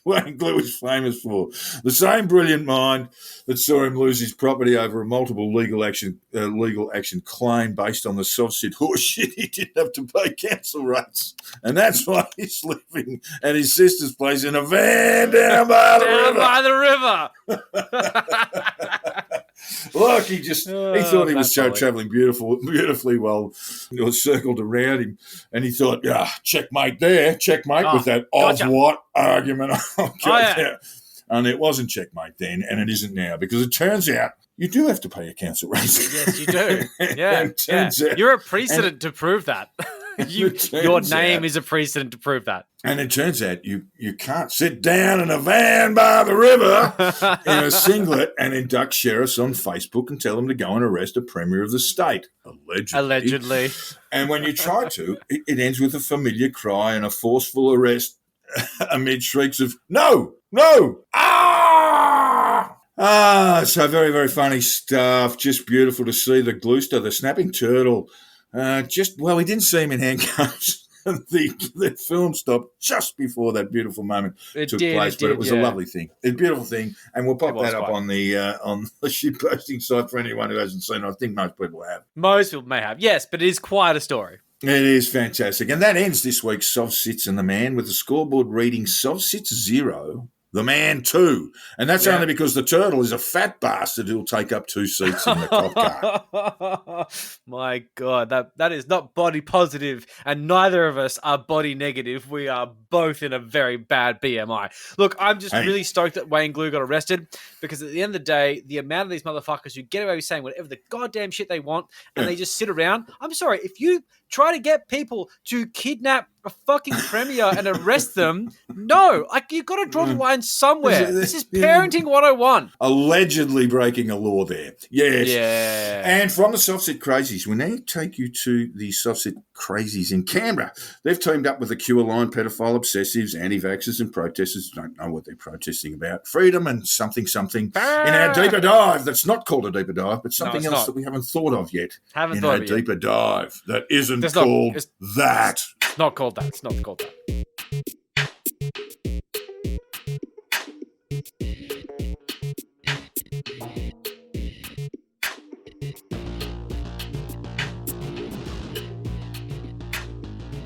Speaker 1: Wayne Glue is famous for. The same brilliant mind that saw him lose his property over a multiple legal action claim based on the soft-sit horseshit he didn't have to pay council rates. And that's why he's living at his sister's place in a van down by the river. Look, he thought he was travelling beautifully well. It was circled around him, and he thought, checkmate there, checkmate with that
Speaker 2: gotcha.
Speaker 1: of what argument.
Speaker 2: Yeah.
Speaker 1: And it wasn't checkmate then, and it isn't now, because it turns out you do have to pay a council rate.
Speaker 2: Yes, you do. Yeah,
Speaker 1: It turns out-
Speaker 2: You're a precedent to prove that. Your name is a precedent to prove that.
Speaker 1: And it turns out you can't sit down in a van by the river in a singlet and induct sheriffs on Facebook and tell them to go and arrest a premier of the state, allegedly. And when you try to, it ends with a familiar cry and a forceful arrest amid shrieks of, "No! No! So very, very funny stuff. Just beautiful to see the Gloucester, the snapping turtle. We didn't see him in handcuffs. The film stopped just before that beautiful moment took place, but it was a lovely thing. It's a beautiful thing, and we'll pop that up on the shitposting site for anyone who hasn't seen it. I think most people have.
Speaker 2: Most people may have, yes, but it is quite a story.
Speaker 1: It is fantastic. And that ends this week's Soft Sits and the Man with the scoreboard reading Soft Sits 0, the Man 2. And that's only because the turtle is a fat bastard who'll take up 2 seats in the cop car.
Speaker 2: My God, that is not body positive, and neither of us are body negative. We are both in a very bad BMI. Look, I'm just really stoked that Wayne Glue got arrested, because at the end of the day, the amount of these motherfuckers who get away with saying whatever the goddamn shit they want, and they just sit around. I'm sorry, if you try to get people to kidnap a fucking premier and arrest them. No, like you've got to draw the line somewhere. This is parenting 101.
Speaker 1: Allegedly breaking a law there. Yes.
Speaker 2: Yeah.
Speaker 1: And from the softset crazies, we now take you to the softset crazies in Canberra. They've teamed up with the queue line, pedophile obsessives, anti-vaxxers and protesters. Don't know what they're protesting about. Freedom and something in our deeper dive. That's not called a deeper dive, but something else that we haven't thought of yet. In our deeper dive that isn't called that.
Speaker 2: It's not called that. It's not called that.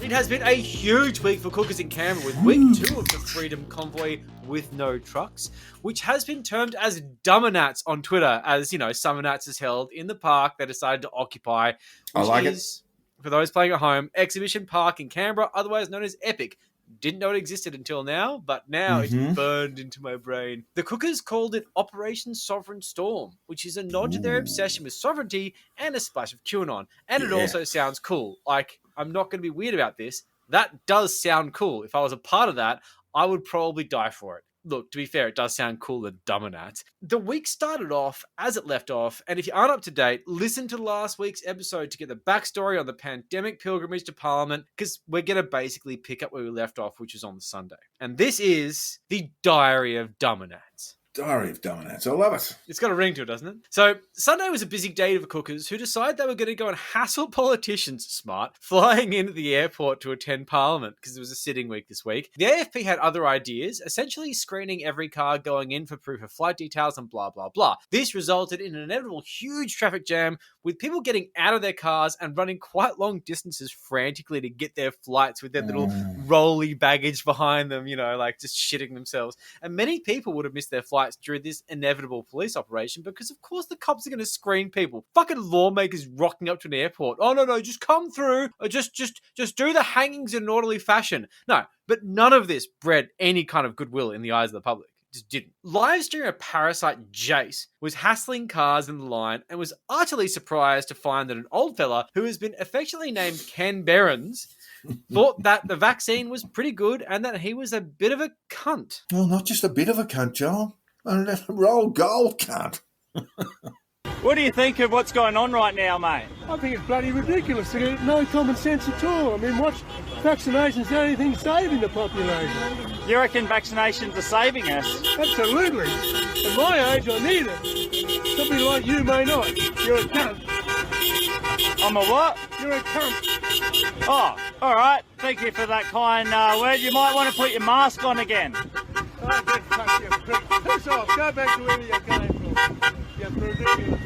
Speaker 2: It has been a huge week for cookers in Canberra with week 2 of the Freedom Convoy with no trucks, which has been termed as Dummernats on Twitter, as, you know, Summer Nats is held in the park they decided to occupy, which is, for those playing at home, Exhibition Park in Canberra, otherwise known as Epic. Didn't know it existed until now, but now it's burned into my brain. The cookers called it Operation Sovereign Storm, which is a nod to their obsession with sovereignty and a splash of QAnon. And it also sounds cool. Like, I'm not going to be weird about this. That does sound cool. If I was a part of that, I would probably die for it. Look, to be fair, it does sound cooler than Dummernats. The week started off as it left off, and if you aren't up to date, listen to last week's episode to get the backstory on the pandemic pilgrimage to Parliament, because we're going to basically pick up where we left off, which was on the Sunday. And this is the Diary of Dummernats.
Speaker 1: Diary of Dummernats. I love it.
Speaker 2: It's got a ring to it, doesn't it? So, Sunday was a busy day for cookers who decided they were going to go and hassle politicians, smart, flying into the airport to attend Parliament because it was a sitting week this week. The AFP had other ideas, essentially screening every car going in for proof of flight details and blah, blah, blah. This resulted in an inevitable huge traffic jam with people getting out of their cars and running quite long distances frantically to get their flights with their little rolly baggage behind them, you know, like just shitting themselves. And many people would have missed their flights during this inevitable police operation because, of course, the cops are going to screen people. Fucking lawmakers rocking up to an airport. Oh, no, just come through. Or just do the hangings in an orderly fashion. No, but none of this bred any kind of goodwill in the eyes of the public. Just didn't. Live streamer Parasite Jace was hassling cars in the line and was utterly surprised to find that an old fella who has been affectionately named Ken Behrens thought that the vaccine was pretty good and that he was a bit of a cunt.
Speaker 1: Well, not just a bit of a cunt, Joel. A roll gold cunt.
Speaker 8: What do you think of what's going on right now, mate?
Speaker 9: I think it's bloody ridiculous. There's no common sense at all. I mean, vaccination's the only thing saving the population.
Speaker 8: You reckon vaccinations are saving us?
Speaker 9: Absolutely. At my age, I need it. Somebody like you may not. You're a cunt.
Speaker 8: I'm a what?
Speaker 9: You're a cunt.
Speaker 8: Oh, all right. Thank you for that kind word. You might want to put your mask on again.
Speaker 9: Oh, get fucked, you prick. Piss off. Go back to where you came from. You ridiculous.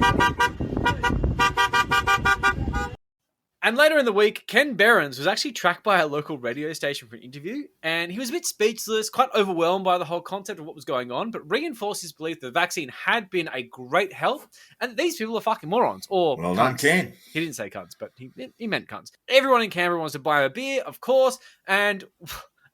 Speaker 2: And later in the week, Ken Behrens was actually tracked by a local radio station for an interview, and he was a bit speechless, quite overwhelmed by the whole concept of what was going on, but reinforced his belief that the vaccine had been a great help, and these people are fucking morons. Or
Speaker 1: well
Speaker 2: cunts.
Speaker 1: Done, Ken.
Speaker 2: He didn't say cunts, but he meant cunts. Everyone in Canberra wants to buy him a beer, of course, and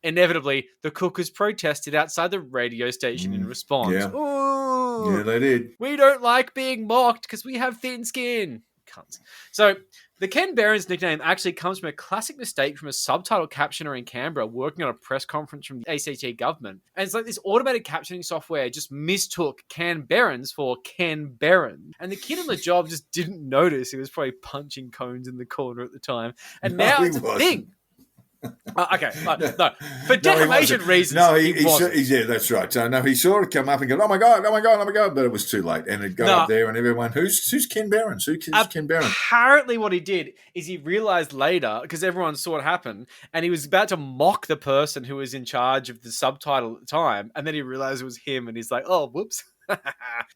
Speaker 2: inevitably, the cookers protested outside the radio station in response.
Speaker 1: Yeah.
Speaker 2: Ooh,
Speaker 1: Yeah, they did.
Speaker 2: We don't like being mocked because we have thin skin. Cunts. So, the Ken Behrens nickname actually comes from a classic mistake from a subtitle captioner in Canberra working on a press conference from the ACT government. And it's like this automated captioning software just mistook Ken Behrens for Ken Behrens. And the kid on the job just didn't notice. He was probably punching cones in the corner at the time. And now it's a thing. Okay, no. For defamation reasons,
Speaker 1: no, yeah, that's right. So no, he saw it come up and go, oh my god, but it was too late, and it got up there, and everyone, who's Ken Behrens? Who's Ken Behrens?
Speaker 2: Apparently, what he did is he realized later, because everyone saw it happen, and he was about to mock the person who was in charge of the subtitle at the time, and then he realized it was him, and he's like, oh, whoops.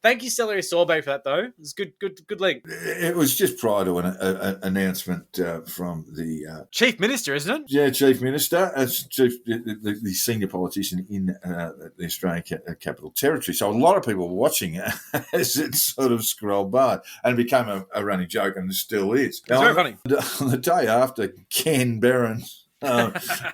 Speaker 2: Thank you, Celery Sorbet, for that, though. It was good link.
Speaker 1: It was just prior to an announcement from the
Speaker 2: Chief Minister, isn't it?
Speaker 1: Yeah, Chief Minister, the senior politician in the Australian Capital Territory. So a lot of people were watching it as it sort of scrolled by, and it became a running joke, and it still is.
Speaker 2: It's very funny.
Speaker 1: On the day after Ken Behrens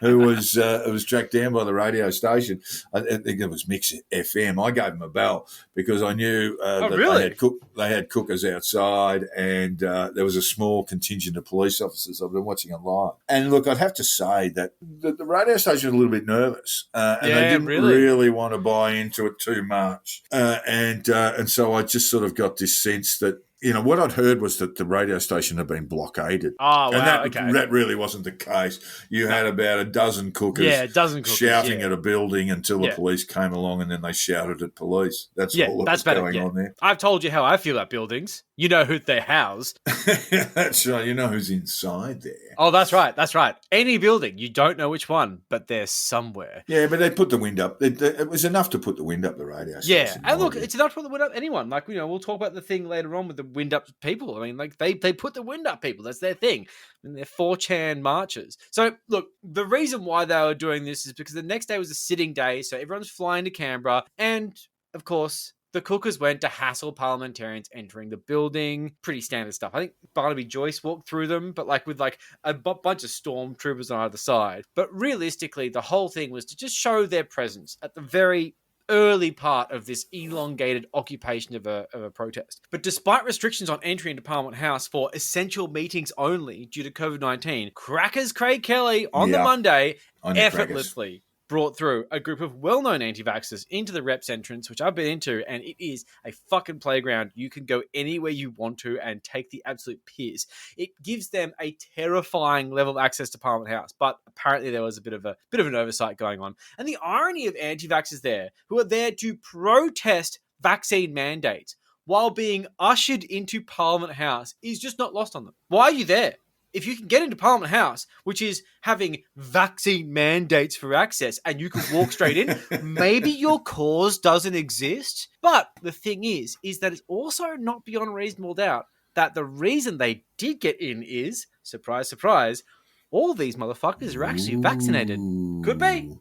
Speaker 1: who was tracked down by the radio station. I think it was Mix FM. I gave him a bell because I knew that
Speaker 2: really?
Speaker 1: they had cookers outside, and there was a small contingent of police officers. I've been watching it live. And look, I'd have to say that the radio station was a little bit nervous, and they didn't really want to buy into it too much. And so I just sort of got this sense that, you know, what I'd heard was that the radio station had been blockaded.
Speaker 2: Oh, wow,
Speaker 1: and that really wasn't the case. You had about a dozen cookers, shouting at a building until the police came along, and then they shouted at police. That's all that was going on there.
Speaker 2: I've told you how I feel about buildings. You know who they're housed.
Speaker 1: That's right. You know who's inside there.
Speaker 2: Oh, that's right. That's right. Any building, you don't know which one, but they're somewhere.
Speaker 1: Yeah, but they put the wind up. It was enough to put the wind up the radio station.
Speaker 2: Yeah, and look, it's enough to put the wind up anyone. Like, you know, we'll talk about the thing later on with the wind up people. I mean, like, they put the wind up people. That's their thing. And they're 4chan marches. So, look, the reason why they were doing this is because the next day was a sitting day, so everyone's flying to Canberra. And, of course, the cookers went to hassle parliamentarians entering the building. Pretty standard stuff. I think Barnaby Joyce walked through them, but like with like a bunch of stormtroopers on either side. But realistically, the whole thing was to just show their presence at the very early part of this elongated occupation of a protest. But despite restrictions on entry into Parliament House for essential meetings only due to COVID-19, Crackers Craig Kelly on the Monday effortlessly brought through a group of well-known anti-vaxxers into the reps entrance, which I've been into, and it is a fucking playground. You can go anywhere you want to and take the absolute piss. It gives them a terrifying level of access to Parliament House, but apparently there was a bit of an oversight going on. And the irony of anti-vaxxers there, who are there to protest vaccine mandates while being ushered into Parliament House, is just not lost on them. Why are you there? If you can get into Parliament House, which is having vaccine mandates for access, and you can walk straight in, maybe your cause doesn't exist. But the thing is that it's also not beyond reasonable doubt that the reason they did get in is, surprise, surprise, all these motherfuckers are actually vaccinated. Could be.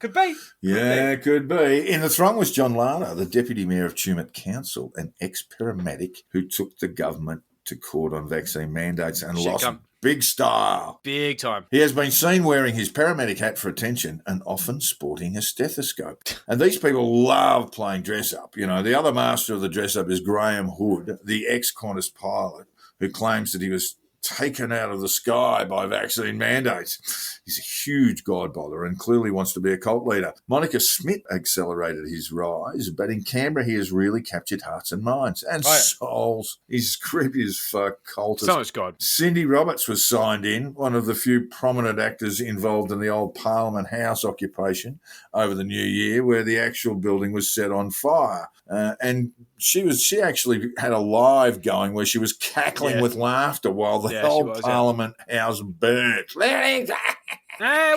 Speaker 1: Yeah, could be. In the throng was John Larner, the Deputy Mayor of Tumut Council, an ex-paramedic who took the government to court on vaccine mandates and lost big style.
Speaker 2: Big time.
Speaker 1: He has been seen wearing his paramedic hat for attention and often sporting a stethoscope. And these people love playing dress-up. You know, the other master of the dress-up is Graham Hood, the ex-Qantas pilot, who claims that he was taken out of the sky by vaccine mandates. He's a huge God-bother and clearly wants to be a cult leader. Monica Smith accelerated his rise, but in Canberra he has really captured hearts and minds and souls. He's creepy as fuck cultist.
Speaker 2: So much God.
Speaker 1: Cindy Roberts was signed in, one of the few prominent actors involved in the old Parliament House occupation over the New Year, where the actual building was set on fire. And she actually had a live going where she was cackling with laughter while the whole Parliament House burnt.
Speaker 2: Hey,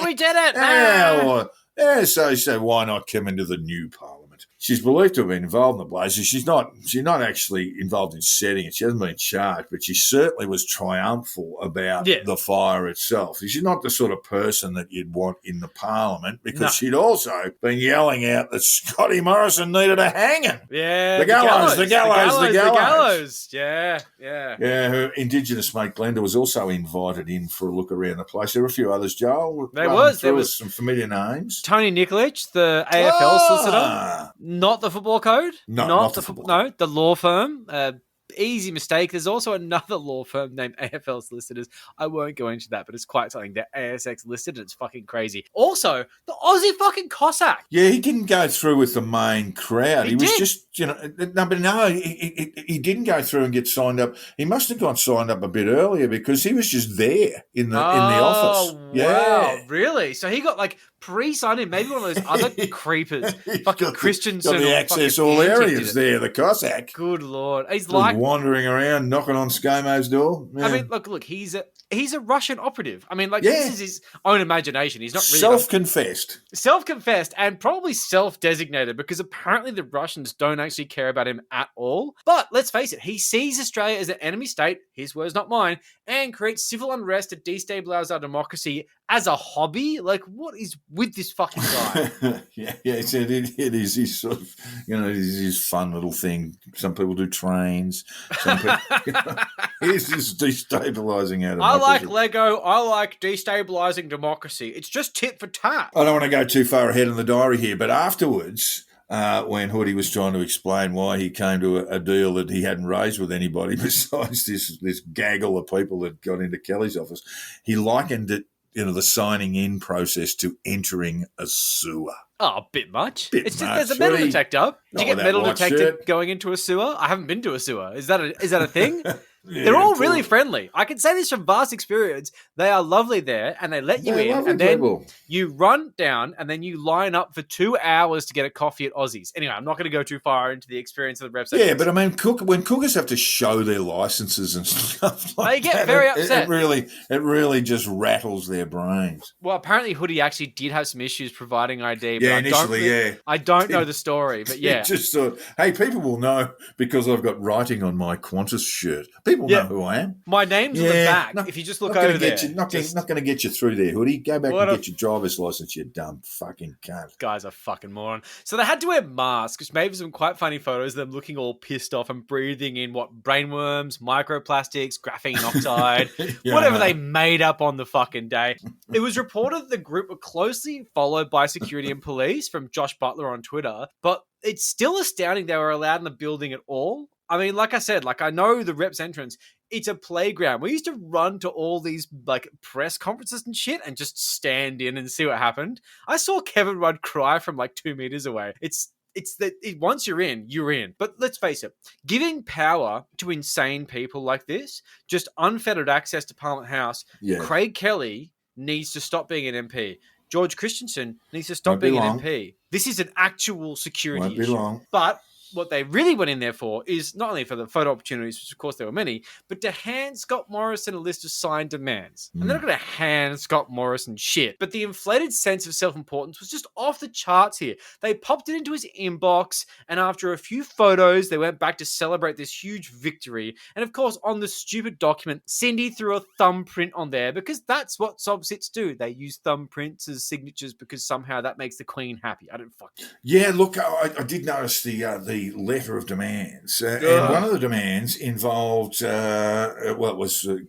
Speaker 2: we did it!
Speaker 1: So why not come into the new Parliament? She's believed to have been involved in the blaze. She's not actually involved in setting it. She hasn't been charged, but she certainly was triumphal about the fire itself. She's not the sort of person that you'd want in the Parliament, because she'd also been yelling out that Scotty Morrison needed a hanging.
Speaker 2: Yeah,
Speaker 1: the gallows.
Speaker 2: Yeah.
Speaker 1: Her Indigenous mate Glenda was also invited in for a look around the place. There were a few others, Joel.
Speaker 2: There was
Speaker 1: some familiar names.
Speaker 2: Tony Nikolic, the AFL solicitor. Not the football code.
Speaker 1: Not the football code.
Speaker 2: No, the law firm. Easy mistake. There's also another law firm named AFL Solicitors. I won't go into that, but it's quite something. They're ASX listed, and it's fucking crazy. Also, the Aussie fucking Cossack.
Speaker 1: Yeah, he didn't go through with the main crowd. He was just, he didn't go through and get signed up. He must have got signed up a bit earlier because he was just there in the office.
Speaker 2: Wow, really? So he got like pre-signed in, maybe one of those other creepers, fucking Christians.
Speaker 1: Got the access all areas there, the Cossack.
Speaker 2: Good Lord. He's like
Speaker 1: wandering around, knocking on ScoMo's door. Yeah.
Speaker 2: I mean, look, he's a Russian operative. I mean, this is his own imagination. He's not really self-confessed and probably self-designated, because apparently the Russians don't actually care about him at all. But let's face it, he sees Australia as an enemy state, his words not mine, and creates civil unrest to destabilize our democracy as a hobby. Like, what is with this fucking guy?
Speaker 1: It is his sort of, it is his fun little thing. Some people do trains. Some people, he's just destabilizing our democracy.
Speaker 2: I like Lego. I like destabilizing democracy. It's just tit for tat.
Speaker 1: I don't want to go too far ahead in the diary here, but afterwards, when Hoodie was trying to explain why he came to a deal that he hadn't raised with anybody besides this gaggle of people that got into Kelly's office, he likened it, the signing in process to entering a sewer.
Speaker 2: Oh, a bit much. It's just there's a metal detector. Did you get metal detected going into a sewer? I haven't been to a sewer. Is that a thing?
Speaker 1: Yeah,
Speaker 2: they're all really friendly. I can say this from vast experience. They are lovely there, and they let you in, and then you run down, and then you line up for 2 hours to get a coffee at Aussie's. Anyway, I'm not going to go too far into the experience of the reps.
Speaker 1: Yeah, but I mean, when cookers have to show their licenses and stuff like
Speaker 2: they get very upset.
Speaker 1: It really just rattles their brains.
Speaker 2: Well, apparently Hoodie actually did have some issues providing ID. But
Speaker 1: initially,
Speaker 2: I don't know the story, but yeah.
Speaker 1: Just thought, hey, people will know because I've got writing on my Qantas shirt. People know who I am.
Speaker 2: My name's on the back. If you just look over there.
Speaker 1: Not going to get you through there, Hoodie. Go back and get your driver's license, you dumb fucking cunt.
Speaker 2: Guy's a fucking moron. So they had to wear masks, which made some quite funny photos of them looking all pissed off and breathing in brainworms, microplastics, graphene oxide, whatever they made up on the fucking day. It was reported that the group were closely followed by security and police from Josh Butler on Twitter, but it's still astounding they were allowed in the building at all. I mean, like I said, I know the reps entrance, it's a playground. We used to run to all these press conferences and shit and just stand in and see what happened. I saw Kevin Rudd cry from 2 meters away. It's that once you're in, you're in. But let's face it, giving power to insane people like this, just unfettered access to Parliament House, Craig Kelly needs to stop being an MP. George Christensen needs to stop being an MP. This is an actual security issue. But what they really went in there for is not only for the photo opportunities, which of course there were many, but to hand Scott Morrison a list of signed demands. And they're not going to hand Scott Morrison shit. But the inflated sense of self-importance was just off the charts here. They popped it into his inbox, and after a few photos, they went back to celebrate this huge victory. And of course, on the stupid document, Cindy threw a thumbprint on there because that's what sob sits do. They use thumbprints as signatures because somehow that makes the Queen happy. I don't fucking...
Speaker 1: Yeah, look, I did notice the letter of demands, and one of the demands involved,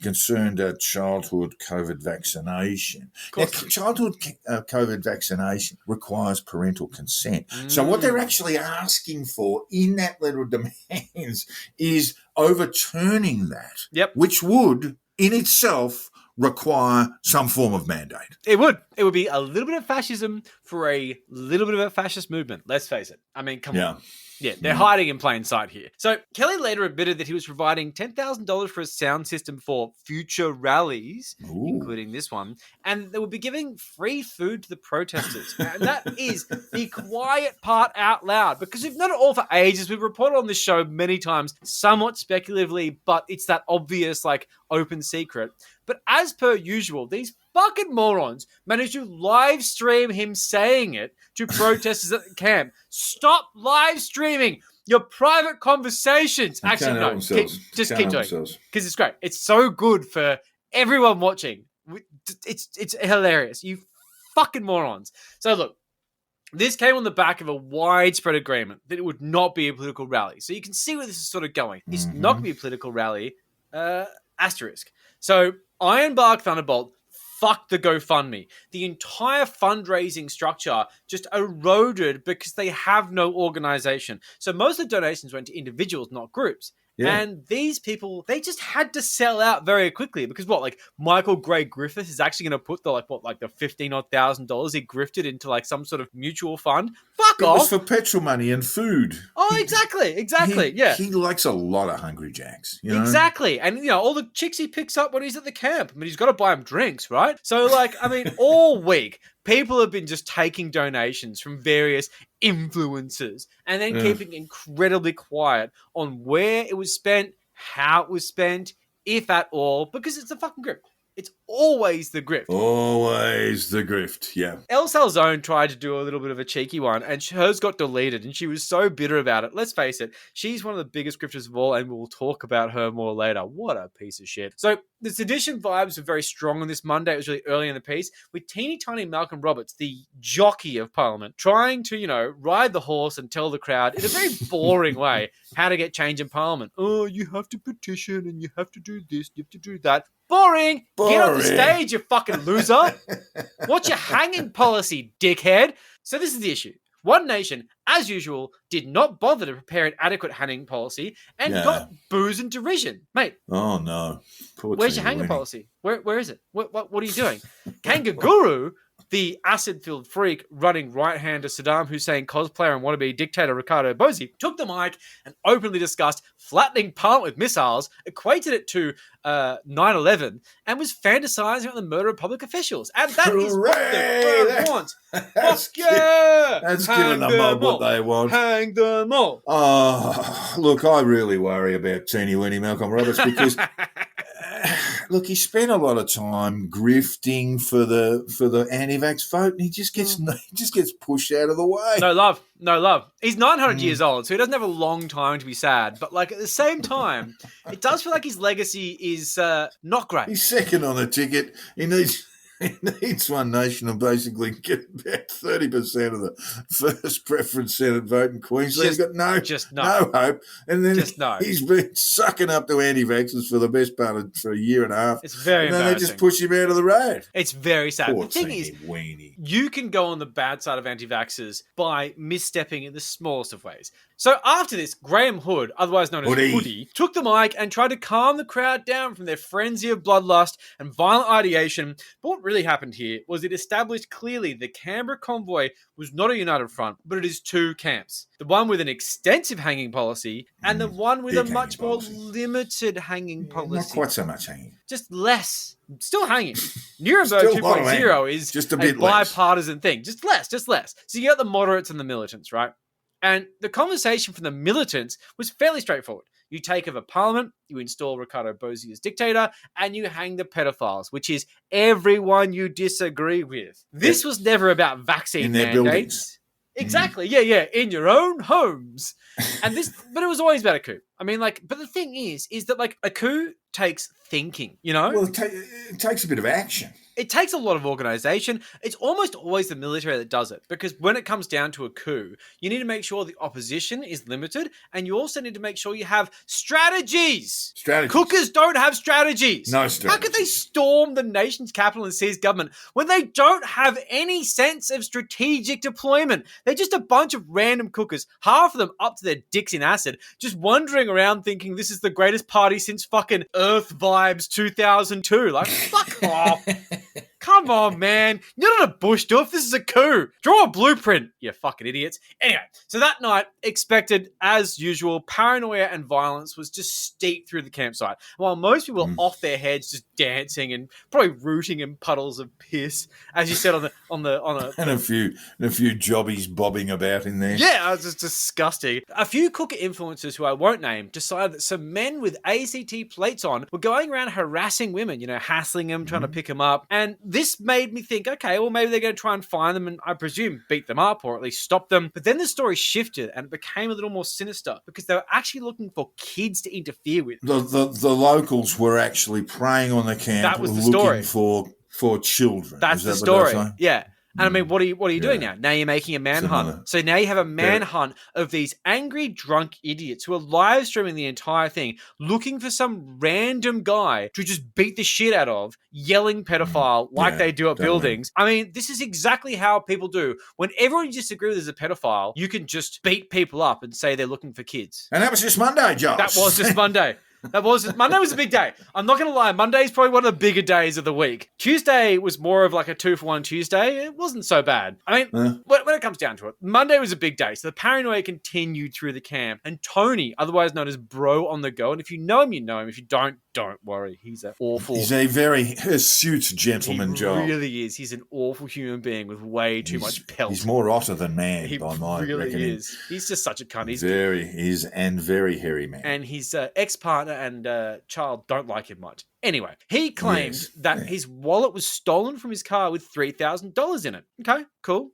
Speaker 1: concerned childhood COVID vaccination. Now, childhood COVID vaccination requires parental consent. So what they're actually asking for in that letter of demands is overturning that, which would, in itself, require some form of mandate.
Speaker 2: It would. It would be a little bit of fascism for a little bit of a fascist movement. Let's face it. I mean, come on. Yeah, they're hiding in plain sight here. So Kelly later admitted that he was providing $10,000 for a sound system for future rallies, including this one, and they would be giving free food to the protesters. And that is the quiet part out loud, because we've known it all for ages. We've reported on this show many times, somewhat speculatively, but it's that obvious, open secret. But as per usual, these fucking morons managed to live stream him saying it to protesters at the camp. Stop live streaming your private conversations. Actually, no, just keep doing it because it's great. It's so good for everyone watching. It's hilarious. You fucking morons. So look, this came on the back of a widespread agreement that it would not be a political rally. So you can see where this is sort of going. It's not going to be a political rally. Asterisk. So Ironbark Thunderbolt fucked the GoFundMe. The entire fundraising structure just eroded because they have no organization. So most of the donations went to individuals, not groups. Yeah. And these people, they just had to sell out very quickly because Michael Gray Griffith is actually going to put the $15,000 he grifted into some sort of mutual fund. Fuck off.
Speaker 1: It was for petrol money and food.
Speaker 2: Oh, exactly.
Speaker 1: He likes a lot of Hungry Jacks. You know?
Speaker 2: Exactly. And, all the chicks he picks up when he's at the camp. I mean, he's got to buy them drinks, right? So, all week, people have been just taking donations from various influencers and then keeping incredibly quiet on where it was spent, how it was spent, if at all, because it's a fucking grift. It's always the grift.
Speaker 1: Always the grift, yeah.
Speaker 2: El Salzone tried to do a little bit of a cheeky one, and hers got deleted, and she was so bitter about it. Let's face it, she's one of the biggest grifters of all, and we'll talk about her more later. What a piece of shit. So the sedition vibes were very strong on this Monday. It was really early in the piece, with teeny tiny Malcolm Roberts, the jockey of Parliament, trying to, ride the horse and tell the crowd in a very boring way how to get change in Parliament. Oh, you have to petition, and you have to do this, you have to do that. Boring. Get off the
Speaker 1: Boring.
Speaker 2: stage, you fucking loser. What's your hanging policy, dickhead? So this is the issue. One Nation, as usual, did not bother to prepare an adequate hanging policy and got boos and derision. Mate,
Speaker 1: Oh, no. Poor
Speaker 2: where's your
Speaker 1: Tina
Speaker 2: hanging
Speaker 1: Winnie.
Speaker 2: policy? Where is it? What are you doing? Kangaguru, the acid-filled freak running right-hand to Saddam Hussein cosplayer and wannabe dictator Ricardo Bosi, took the mic and openly discussed flattening Parliament with missiles, equated it to 9/11, and was fantasizing on the murder of public officials. And that is what the
Speaker 1: Hooray!
Speaker 2: bird wants.
Speaker 1: That's
Speaker 2: Fuck yeah!
Speaker 1: That's
Speaker 2: Hang
Speaker 1: giving the
Speaker 2: them
Speaker 1: mob
Speaker 2: all.
Speaker 1: what they want.
Speaker 2: Hang them all.
Speaker 1: Oh, look, I really worry about Teeny Weeny Malcolm Roberts because, look, he spent a lot of time grifting for the anti-vax vote, and he just gets pushed out of the way.
Speaker 2: No love. He's 900 years old, so he doesn't have a long time to be sad. But like at the same time, it does feel like his legacy is not great.
Speaker 1: He's second on the ticket. He needs One Nation to basically get about 30% of the first preference Senate vote in Queensland. He's got no hope. And then he's been sucking up to anti-vaxxers for the best part of for a year and a half.
Speaker 2: It's very
Speaker 1: and then
Speaker 2: embarrassing.
Speaker 1: they just push him out of the road.
Speaker 2: It's very sad.
Speaker 1: Poor
Speaker 2: The thing
Speaker 1: teeny
Speaker 2: is,
Speaker 1: weenie.
Speaker 2: you can go on the bad side of anti-vaxxers by misstepping in the smallest of ways. So after this, Graham Hood, otherwise known as Hoodie, took the mic and tried to calm the crowd down from their frenzy of bloodlust and violent ideation. But what really happened here was it established clearly the Canberra Convoy was not a united front, but it is two camps. The one with an extensive hanging policy and the one with a much more limited hanging policy.
Speaker 1: Not quite so much hanging.
Speaker 2: Just less. Still hanging. Nuremberg
Speaker 1: Still a lot of
Speaker 2: 2.0
Speaker 1: hanging.
Speaker 2: is
Speaker 1: Just a
Speaker 2: a
Speaker 1: bit less.
Speaker 2: bipartisan thing. Just less. So you got the moderates and the militants, right? And the conversation from the militants was fairly straightforward. You take over parliament, you install Ricardo Bosi as dictator, and you hang the pedophiles, which is everyone you disagree with. This was never about vaccine
Speaker 1: In their
Speaker 2: mandates.
Speaker 1: buildings.
Speaker 2: Exactly. Yeah. In your own homes. And but it was always about a coup. I mean, but the thing is that like a coup takes thinking, you know?
Speaker 1: Well, it takes a bit of action.
Speaker 2: It takes a lot of organization. It's almost always the military that does it, because when it comes down to a coup, you need to make sure the opposition is limited, and you also need to make sure you have strategies. Cookers don't have strategies.
Speaker 1: No strategies.
Speaker 2: How could they storm the nation's capital and seize government when they don't have any sense of strategic deployment? They're just a bunch of random cookers, half of them up to their dicks in acid, just wandering around thinking this is the greatest party since fucking Earth Vibes 2002. Like, fuck off. Come on, man. You're not a Bush doof. This is a coup. Draw a blueprint, you fucking idiots. Anyway, so that night, expected, as usual, paranoia and violence was just steeped through the campsite. While most people were off their heads, just dancing and probably rooting in puddles of piss, as you said on a
Speaker 1: And a few jobbies bobbing about in there.
Speaker 2: Yeah, it was just disgusting. A few cooker influencers who I won't name decided that some men with ACT plates on were going around harassing women, hassling them, trying to pick them up. And this made me think, okay, well, maybe they're going to try and find them and I presume beat them up or at least stop them. But then the story shifted and it became a little more sinister because they were actually looking for kids to interfere with.
Speaker 1: The locals were actually preying on the camp.
Speaker 2: That was the story.
Speaker 1: Looking for children.
Speaker 2: That's the story. Yeah. And I mean, what are you doing now? Now you're making a manhunt. So now you have a manhunt of these angry, drunk idiots who are live streaming the entire thing, looking for some random guy to just beat the shit out of, yelling pedophile like they do at buildings. I mean, this is exactly how people do. When everyone you disagree with is a pedophile, you can just beat people up and say they're looking for kids.
Speaker 1: And that was just Monday, Josh.
Speaker 2: That was just Monday. Monday was a big day. I'm not going to lie. Monday is probably one of the bigger days of the week. Tuesday was more of like a 2-for-1 Tuesday. It wasn't so bad. I mean, when it comes down to it, Monday was a big day. So the paranoia continued through the camp. And Tony, otherwise known as Bro on the Go, and if you know him, you know him. If you don't worry. He's an awful...
Speaker 1: He's a very astute gentleman, Joel.
Speaker 2: He really is. He's an awful human being with way too much pelt.
Speaker 1: He's more otter than man, by my reckoning.
Speaker 2: He really is. He's just such a cunt. He's
Speaker 1: very hairy man.
Speaker 2: And his ex-partner and child don't like him much. Anyway, he claimed that his wallet was stolen from his car with $3,000 in it. Okay, cool.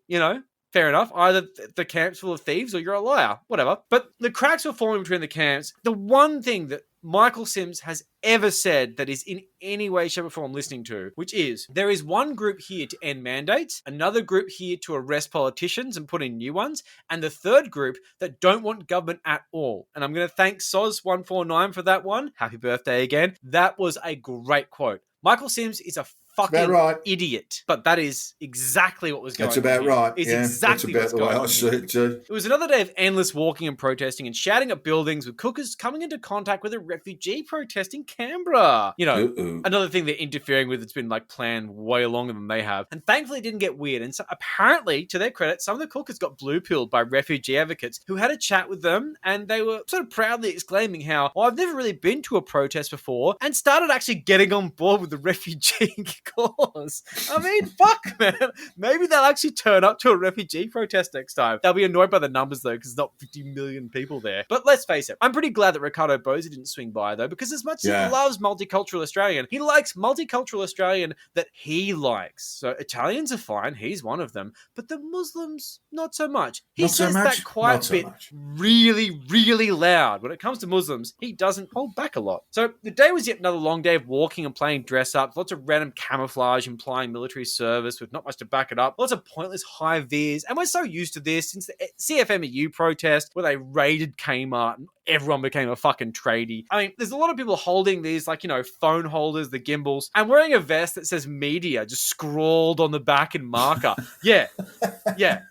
Speaker 2: Fair enough. Either the camp's full of thieves or you're a liar. Whatever. But the cracks were falling between the camps. The one thing that Michael Sims has ever said that is in any way, shape or form listening to, which is there is one group here to end mandates, another group here to arrest politicians and put in new ones, and the third group that don't want government at all. And I'm going to thank Soz149 for that one. Happy birthday again. That was a great quote. Michael Sims is a fucking idiot. But that is exactly what was going on.
Speaker 1: That's about right.
Speaker 2: It's
Speaker 1: yeah,
Speaker 2: exactly
Speaker 1: that's about the way I see it too.
Speaker 2: It was another day of endless walking and protesting and shouting at buildings, with cookers coming into contact with a refugee protest in Canberra. You know, another thing they're interfering with that's been like planned way longer than they have. And thankfully it didn't get weird. And so apparently, to their credit, some of the cookers got blue-pilled by refugee advocates who had a chat with them, and they were sort of proudly exclaiming how, well, I've never really been to a protest before, and started actually getting on board with the refugee cause. I mean, fuck, man. Maybe they'll actually turn up to a refugee protest next time. They'll be annoyed by the numbers, though, because there's not 50 million people there. But let's face it, I'm pretty glad that Ricardo Bozzi didn't swing by, though, because as much as he loves multicultural Australian, he likes multicultural Australian that he likes. So Italians are fine. He's one of them. But the Muslims, not so much. He says that quiet bit really, really loud. When it comes to Muslims, he doesn't hold back a lot. So the day was yet another long day of walking and playing dress-up, lots of random camouflage implying military service with not much to back it up, lots of pointless high vis, and we're so used to this since the CFMEU protest where they raided Kmart and everyone became a fucking tradie. I mean, there's a lot of people holding these, like, you know, phone holders, the gimbals, and wearing a vest that says media just scrawled on the back in marker. Yeah,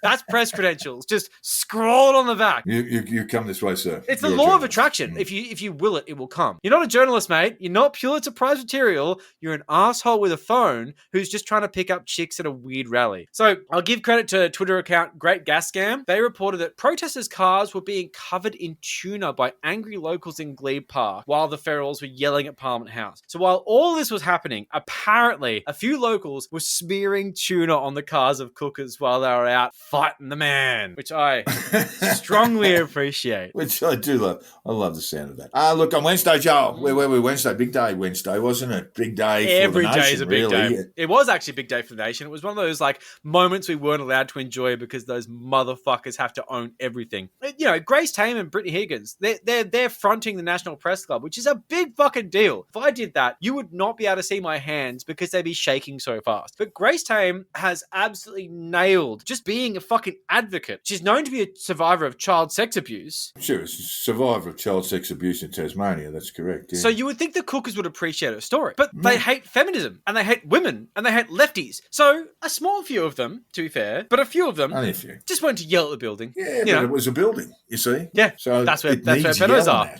Speaker 2: that's press credentials, just scrawled on the back.
Speaker 1: You come this way, sir.
Speaker 2: It's the law of attraction. If you will it, it will come. You're not a journalist, mate. You're not Pulitzer Prize material. You're an asshole with a phone who's just trying to pick up chicks at a weird rally. So I'll give credit to Twitter account Great Gas Scam. They reported that protesters' cars were being covered in tuna by angry locals in Glebe Park while the ferals were yelling at Parliament House. So while all this was happening, apparently a few locals were smearing tuna on the cars of cookers while they were out fighting the man, which I strongly appreciate.
Speaker 1: Which I do love. I love the sound of that. Look, on Wednesday, Joel, where were we Wednesday? Big day Wednesday, wasn't it? Big day for the nation. Every day is a big day.
Speaker 2: It was actually a big day for the nation. It was one of those like moments we weren't allowed to enjoy because those motherfuckers have to own everything. You know, Grace Tame and Brittany Higgins, they're fronting the National Press Club, which is a big fucking deal. If I did that, you would not be able to see my hands because they'd be shaking so fast. But Grace Tame has absolutely nailed just being a fucking advocate. She's known to be a survivor of child sex abuse.
Speaker 1: Sure, it's a survivor of child sex abuse in Tasmania, that's correct. Yeah.
Speaker 2: So you would think the cookers would appreciate her story. But they hate feminism, and they hate women, and they hate lefties. So a small few of them, to be fair, but a few of them just went to yell at the building.
Speaker 1: Yeah, but it was a building, you see?
Speaker 2: Yeah,
Speaker 1: so
Speaker 2: that's where pedos are.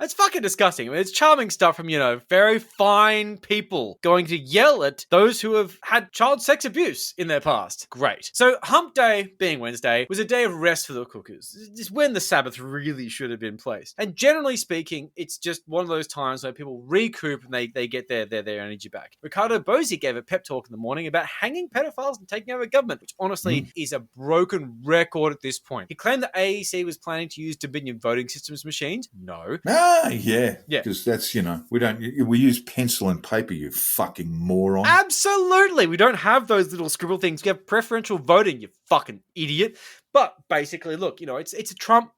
Speaker 2: It's fucking disgusting. I mean, it's charming stuff from, you know, very fine people going to yell at those who have had child sex abuse in their past. Great. So Hump Day, being Wednesday, was a day of rest for the cookers. It's when the Sabbath really should have been placed. And generally speaking, it's just one of those times where people recoup and they get their energy back. Ricardo Bozzi gave a pep talk in the morning about hanging pedophiles and taking over government, which honestly is a broken record at this point. He claimed that AEC was planning to use Dominion voting systems machines. No.
Speaker 1: Yeah. Because that's, you know, we use pencil and paper, you fucking moron.
Speaker 2: Absolutely. We don't have those little scribble things. We have preferential voting, you fucking idiot. But basically, look, you know, it's a Trump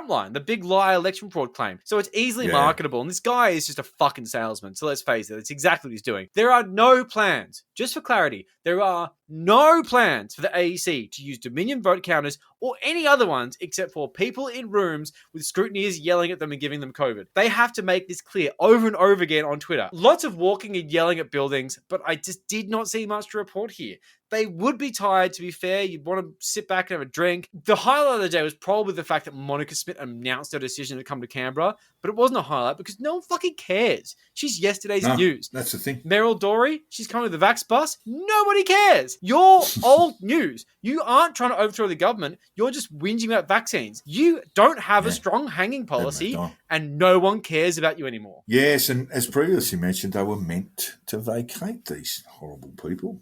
Speaker 2: line, the big lie election fraud claim. So it's easily marketable. And this guy is just a fucking salesman. So let's face it, it's exactly what he's doing. There are no plans, just for clarity, there are no plans for the AEC to use Dominion vote counters or any other ones except for people in rooms with scrutineers yelling at them and giving them COVID. They have to make this clear over and over again on Twitter. Lots of walking and yelling at buildings, but I just did not see much to report here. They would be tired, to be fair. You'd want to sit back and have a drink. The highlight of the day was probably the fact that Monica Smith announced her decision to come to Canberra, but it wasn't a highlight because no one fucking cares. She's yesterday's news.
Speaker 1: That's the thing.
Speaker 2: Meryl Dorey, she's coming with the Vax bus. Nobody cares. You're old news. You aren't trying to overthrow the government. You're just whinging about vaccines. You don't have a strong hanging policy, and no one cares about you anymore.
Speaker 1: Yes, and as previously mentioned, they were meant to vacate, these horrible people.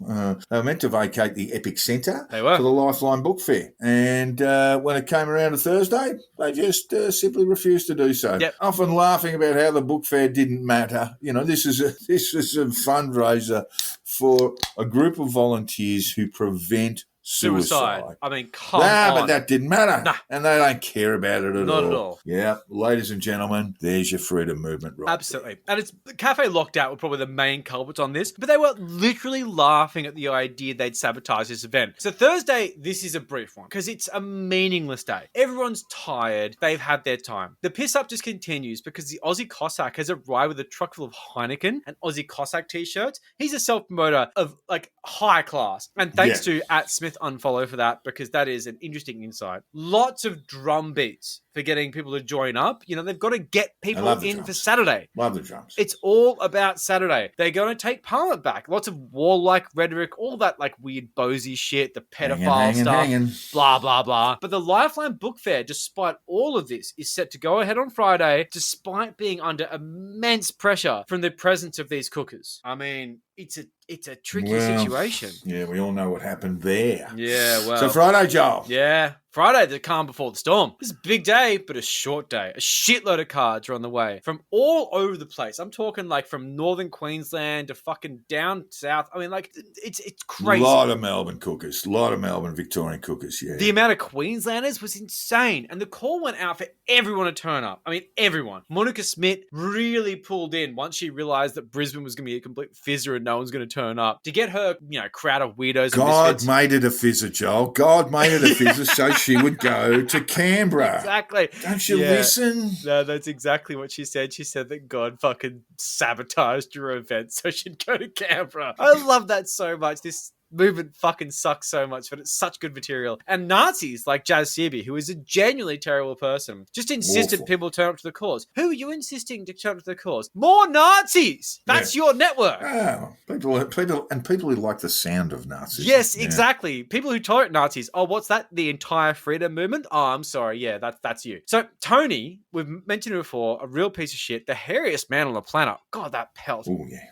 Speaker 1: They were meant to vacate the Epic Centre for the Lifeline Book Fair. And when it came around to Thursday, they just simply refused to do so.
Speaker 2: Yep.
Speaker 1: Often laughing about how the book fair didn't matter. You know, this is a fundraiser for a group of volunteers who prevent
Speaker 2: suicide. I mean, come
Speaker 1: Nah,
Speaker 2: on.
Speaker 1: but that didn't matter.
Speaker 2: Nah.
Speaker 1: And they don't care about it
Speaker 2: Not at all.
Speaker 1: Yeah, ladies and gentlemen, there's your freedom movement right
Speaker 2: Absolutely. And it's Cafe Locked-Out were probably the main culprits on this, but they were literally laughing at the idea they'd sabotage this event. So Thursday, this is a brief one because it's a meaningless day. Everyone's tired. They've had their time. The piss up just continues because the Aussie Cossack has arrived with a truck full of Heineken and Aussie Cossack t-shirts. He's a self-promoter of like high class. And thanks to @SmithUnfollow for that, because that is an interesting insight. Lots of drum beats for getting people to join up. You know, they've got to get people in for Saturday.
Speaker 1: Love the drums.
Speaker 2: It's all about Saturday. They're going to take Parliament back. Lots of warlike rhetoric, all that like weird Bozy shit, the pedophile stuff, blah, blah, blah. But the Lifeline Book Fair, despite all of this, is set to go ahead on Friday, despite being under immense pressure from the presence of these cookers. I mean, it's a tricky situation.
Speaker 1: Yeah, we all know what happened there.
Speaker 2: Yeah, well.
Speaker 1: So Friday, Joel.
Speaker 2: Yeah. Friday, the calm before the storm. It's a big day, but a short day. A shitload of cards are on the way from all over the place. I'm talking like from northern Queensland to fucking down south. I mean, like, it's crazy.
Speaker 1: A lot of Melbourne cookers. A lot of Melbourne Victorian cookers, yeah.
Speaker 2: The amount of Queenslanders was insane. And the call went out for everyone to turn up. I mean, everyone. Monica Smith really pulled in once she realised that Brisbane was going to be a complete fizzer and no one's going to turn up. To get her, crowd of weirdos and
Speaker 1: God made it a fizzer, Joel. God made it a fizzer so she would go to Canberra.
Speaker 2: Exactly.
Speaker 1: Don't you listen?
Speaker 2: No, that's exactly what she said. She said that God fucking sabotaged her event so she'd go to Canberra. I love that so much. This movement fucking sucks so much, but it's such good material. And Nazis like Jazz Searby, who is a genuinely terrible person, just insisted people turn up to the cause. Who are you insisting to turn up to the cause? More Nazis! That's your network!
Speaker 1: Oh, people who like the sound of Nazis.
Speaker 2: Yes, exactly. People who tolerate Nazis. Oh, what's that? The entire freedom movement? Oh, I'm sorry. Yeah, that's you. So Tony, we've mentioned him before, a real piece of shit, the hairiest man on the planet. God, that pelt.
Speaker 1: Oh, yeah.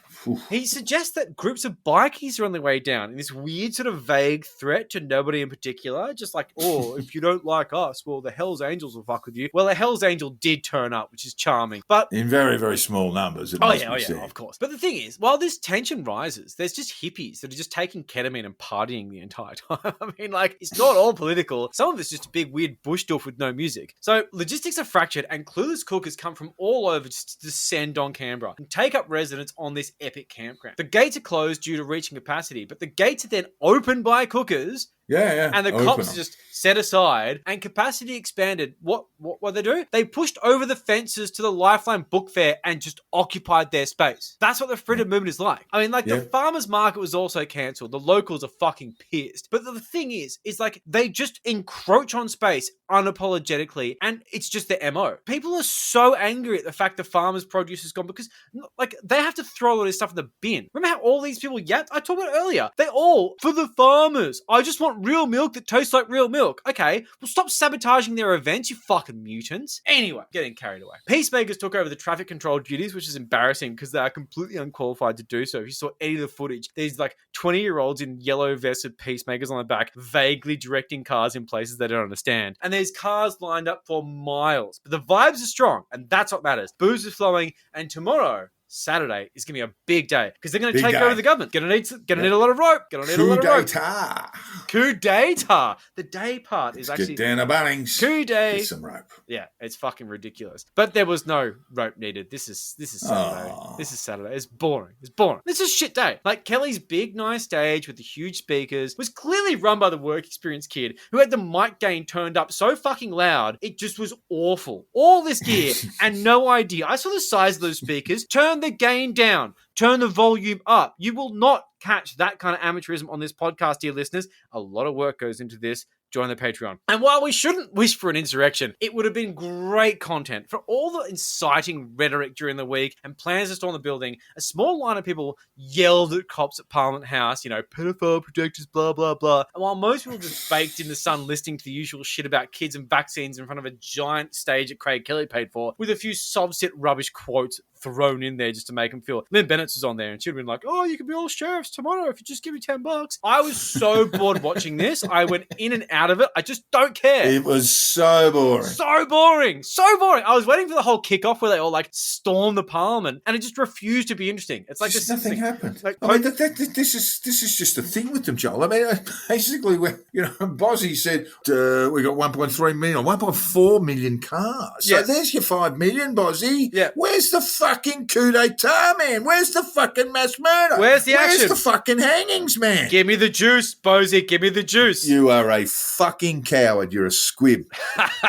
Speaker 2: He suggests that groups of bikies are on their way down in this weird sort of vague threat to nobody in particular. Just like, oh, if you don't like us, well, the Hells Angels will fuck with you. Well, a Hells Angel did turn up, which is charming. But
Speaker 1: in very, very small numbers.
Speaker 2: Oh, yeah, of course. But the thing is, while this tension rises, there's just hippies that are just taking ketamine and partying the entire time. I mean, like, it's not all political. Some of it's just a big, weird bush doof with no music. So logistics are fractured and clueless cookers come from all over just to descend on Canberra and take up residence on this epic campground. The gates are closed due to reaching capacity, but the gates are then opened by cookers.
Speaker 1: Yeah.
Speaker 2: And the cops just set aside and capacity expanded. What they do? They pushed over the fences to the Lifeline Book Fair and just occupied their space. That's what the freedom movement is like. I mean, like the farmers market was also cancelled. The locals are fucking pissed. But the thing is like they just encroach on space unapologetically, and it's just their MO. People are so angry at the fact the farmers' produce is gone because like they have to throw all this stuff in the bin. Remember how all these people yapped? I talked about it earlier. They all for the farmers. I just want real milk that tastes like real milk. Okay, well stop sabotaging their events, you fucking mutants. Anyway, getting carried away. Peacemakers took over the traffic control duties, which is embarrassing because they are completely unqualified to do so. If you saw any of the footage, there's like 20-year-olds in yellow vested peacemakers on the back, vaguely directing cars in places they don't understand. And there's cars lined up for miles. But the vibes are strong, and that's what matters. Booze is flowing, and tomorrow, Saturday, is going to be a big day because they're going to take over the government. Gonna need a lot of rope. Coup d'etat. The day part is actually...
Speaker 1: Get down to Bunnings.
Speaker 2: Coup day.
Speaker 1: Get some rope.
Speaker 2: Yeah, it's fucking ridiculous. But there was no rope needed. This is Saturday. This is Saturday. It's boring. This is a shit day. Like Kelly's big, nice stage with the huge speakers was clearly run by the work experience kid who had the mic gain turned up so fucking loud, it just was awful. All this gear and no idea. I saw the size of those speakers. Turn the gain down. Turn the volume up. You will not catch that kind of amateurism on this podcast, dear listeners. A lot of work goes into this. Join the Patreon. And while we shouldn't wish for an insurrection, it would have been great content for all the inciting rhetoric during the week and plans to storm the building. A small line of people yelled at cops at Parliament House, pedophile protectors, blah, blah, blah. And while most people just baked in the sun listening to the usual shit about kids and vaccines in front of a giant stage that Craig Kelly paid for, with a few sob-sit rubbish quotes thrown in there just to make them feel. Lynn Bennett's was on there and she'd been like, oh, you can be all sheriffs tomorrow if you just give me $10. I was so bored watching this. I went in and out out of it. I just don't care.
Speaker 1: It was so boring.
Speaker 2: So boring. So boring. I was waiting for the whole kickoff where they all like storm the parliament and it just refused to be interesting. It's like
Speaker 1: just nothing happened.
Speaker 2: Like,
Speaker 1: I mean, this is just a thing with them, Joel. I mean, basically, when Bozzy said we got 1.3 million, 1.4 million cars. So there's your 5 million, Bozzy.
Speaker 2: Yeah.
Speaker 1: Where's the fucking coup d'etat, man? Where's the fucking mass murder?
Speaker 2: Where's the action?
Speaker 1: Where's the fucking hangings, man?
Speaker 2: Give me the juice, Bozy. Give me the juice.
Speaker 1: You are a fucking coward. You're a squib.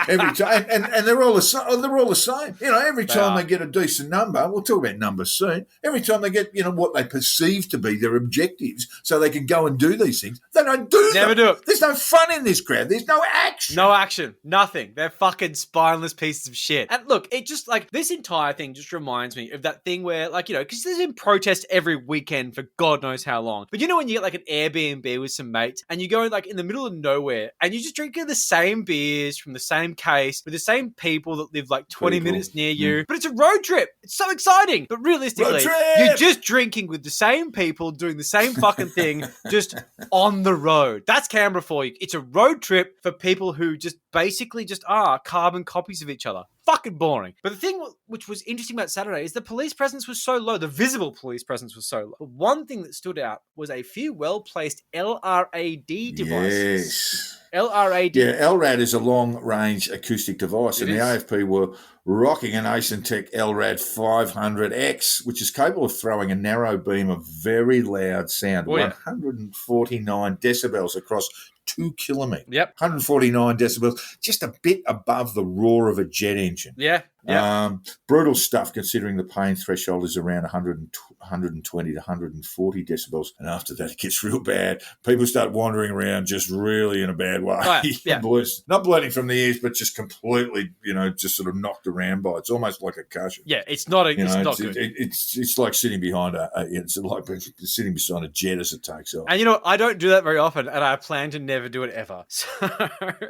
Speaker 1: Every time, and they're all the same. They're all the same. Every time they get a decent number, we'll talk about numbers soon. Every time they get, what they perceive to be their objectives, so they can go and do these things, they don't do them.
Speaker 2: Never do it.
Speaker 1: There's no fun in this crowd. There's no action.
Speaker 2: No action. Nothing. They're fucking spineless pieces of shit. And look, it just like this entire thing just reminds me of that thing where, like, because there's been protests every weekend for God knows how long. But when you get like an Airbnb with some mates and you go like in the middle of nowhere and you just drink the same beers from the same case with the same people that live like 20 minutes near you. But it's a road trip. It's so exciting. But realistically, you're just drinking with the same people doing the same fucking thing just on the road. That's Canberra for you. It's a road trip for people who just basically just are carbon copies of each other. Fucking boring. But the thing which was interesting about Saturday is the police presence was so low. The visible police presence was so low. But one thing that stood out was a few well-placed LRAD devices.
Speaker 1: Yes.
Speaker 2: LRAD.
Speaker 1: Yeah, LRAD is a long-range acoustic device, and the AFP were rocking an Acentec LRAD 500X, which is capable of throwing a narrow beam of very loud sound, 149 decibels across 2 kilometres.
Speaker 2: Yep.
Speaker 1: 149 decibels, just a bit above the roar of a jet engine.
Speaker 2: Yeah.
Speaker 1: Brutal stuff, considering the pain threshold is around 120 to 140 decibels. And after that, it gets real bad. People start wandering around just really in a bad way. Boys, not bleeding from the ears, but just completely, just sort of knocked around by it. It's almost like a concussion.
Speaker 2: Yeah, it's not good.
Speaker 1: It's like sitting behind it's like sitting beside a jet as it takes off.
Speaker 2: And I don't do that very often, and I plan to never do it ever. So...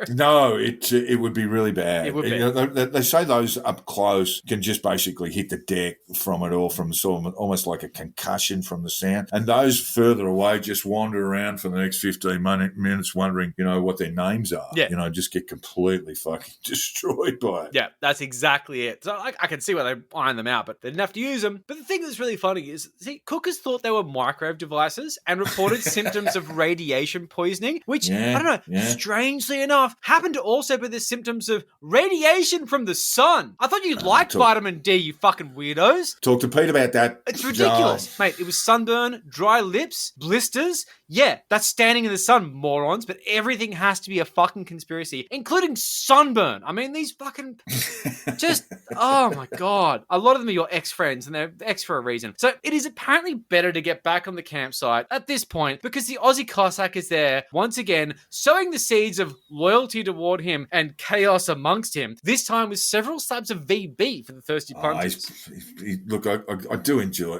Speaker 1: No, it would be really bad.
Speaker 2: It would be.
Speaker 1: They say those up close can just basically hit the deck from it, or from sort of almost like a concussion from the sound. And those further away just wander around for the next 15 minutes wondering, what their names are.
Speaker 2: Yeah.
Speaker 1: Just get completely fucking destroyed by it.
Speaker 2: Yeah, that's exactly it. So I can see why they iron them out, but they didn't have to use them. But the thing that's really funny is, cookers thought they were microwave devices and reported symptoms of radiation poisoning, which, I don't know, strangely enough, happened to also be the symptoms of radiation from the sun. I thought you liked vitamin D, you fucking weirdos.
Speaker 1: Talk to Pete about that.
Speaker 2: It's ridiculous. Mate, it was sunburn, dry lips, blisters. Yeah, that's standing in the sun, morons, but everything has to be a fucking conspiracy, including sunburn. I mean, these fucking oh my God. A lot of them are your ex-friends, and they're ex for a reason. So it is apparently better to get back on the campsite at this point because the Aussie Cossack is there, once again, sowing the seeds of loyalty toward him and chaos amongst him, this time with several slabs of VB for the thirsty punters.
Speaker 1: Look, I do enjoy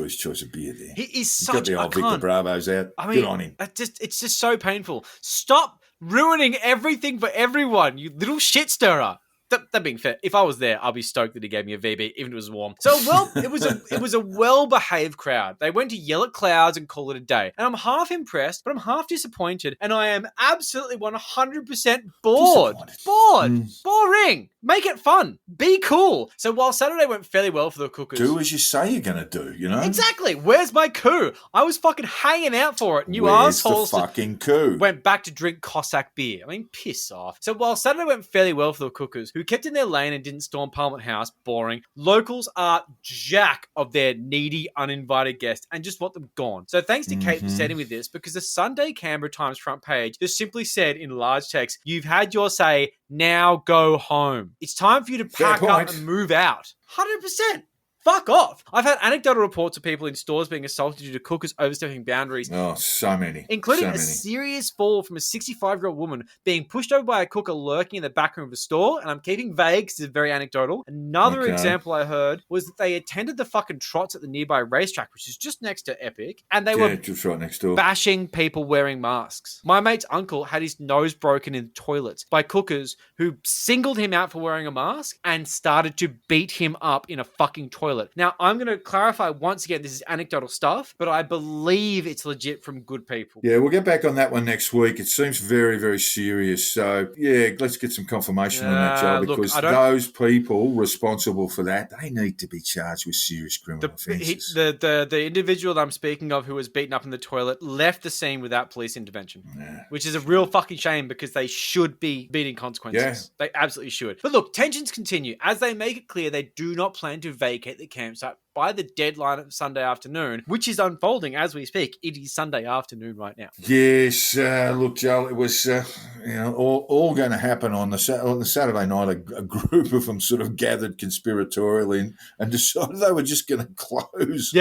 Speaker 1: his choice of beer there.
Speaker 2: He is
Speaker 1: He's
Speaker 2: such
Speaker 1: got the old Victor Bravos out.
Speaker 2: I mean,
Speaker 1: good on him.
Speaker 2: It's just so painful. Stop ruining everything for everyone, you little shit stirrer. That being fair, if I was there, I'd be stoked that he gave me a VB, even if it was warm. So, it was a well-behaved crowd. They went to yell at clouds and call it a day. And I'm half impressed, but I'm half disappointed, and I am absolutely 100% bored. Boring. Make it fun. Be cool. So while Saturday went fairly well for the cookers...
Speaker 1: Do as you say you're going to do,
Speaker 2: Exactly. Where's my coup? I was fucking hanging out for it, and
Speaker 1: Where's the fucking coup?
Speaker 2: Went back to drink Cossack beer. I mean, piss off. So while Saturday went fairly well for the cookers, who kept in their lane and didn't storm Parliament House, boring, locals are jack of their needy, uninvited guests and just want them gone. So thanks to Kate for setting with this, because the Sunday Canberra Times front page just simply said in large text, "You've had your say, now go home. It's time for you to pack up and move out." 100%. Fuck off. I've had anecdotal reports of people in stores being assaulted due to cookers overstepping boundaries.
Speaker 1: Oh, so many.
Speaker 2: Including a serious fall from a 65-year-old woman being pushed over by a cooker lurking in the back room of a store. And I'm keeping vague because it's very anecdotal. Another example I heard was that they attended the fucking trots at the nearby racetrack, which is just next to Epic. And they were
Speaker 1: just right next door,
Speaker 2: bashing people wearing masks. My mate's uncle had his nose broken in the toilets by cookers who singled him out for wearing a mask and started to beat him up in a fucking toilet toilet. Now, I'm going to clarify once again, this is anecdotal stuff, but I believe it's legit from good people.
Speaker 1: Yeah, we'll get back on that one next week. It seems very, very serious. So, yeah, let's get some confirmation on that, Joe, because those people responsible for that, they need to be charged with serious criminal offences.
Speaker 2: The individual that I'm speaking of who was beaten up in the toilet left the scene without police intervention, which is a real fucking shame because they should be beating consequences. Yeah. They absolutely should. But look, tensions continue as they make it clear they do not plan to vacate the campsite by the deadline of Sunday afternoon, which is unfolding as we speak. It is Sunday afternoon right now.
Speaker 1: Yes, look, Joel, it was all going to happen on the Saturday night. A group of them sort of gathered conspiratorially and decided they were just going to close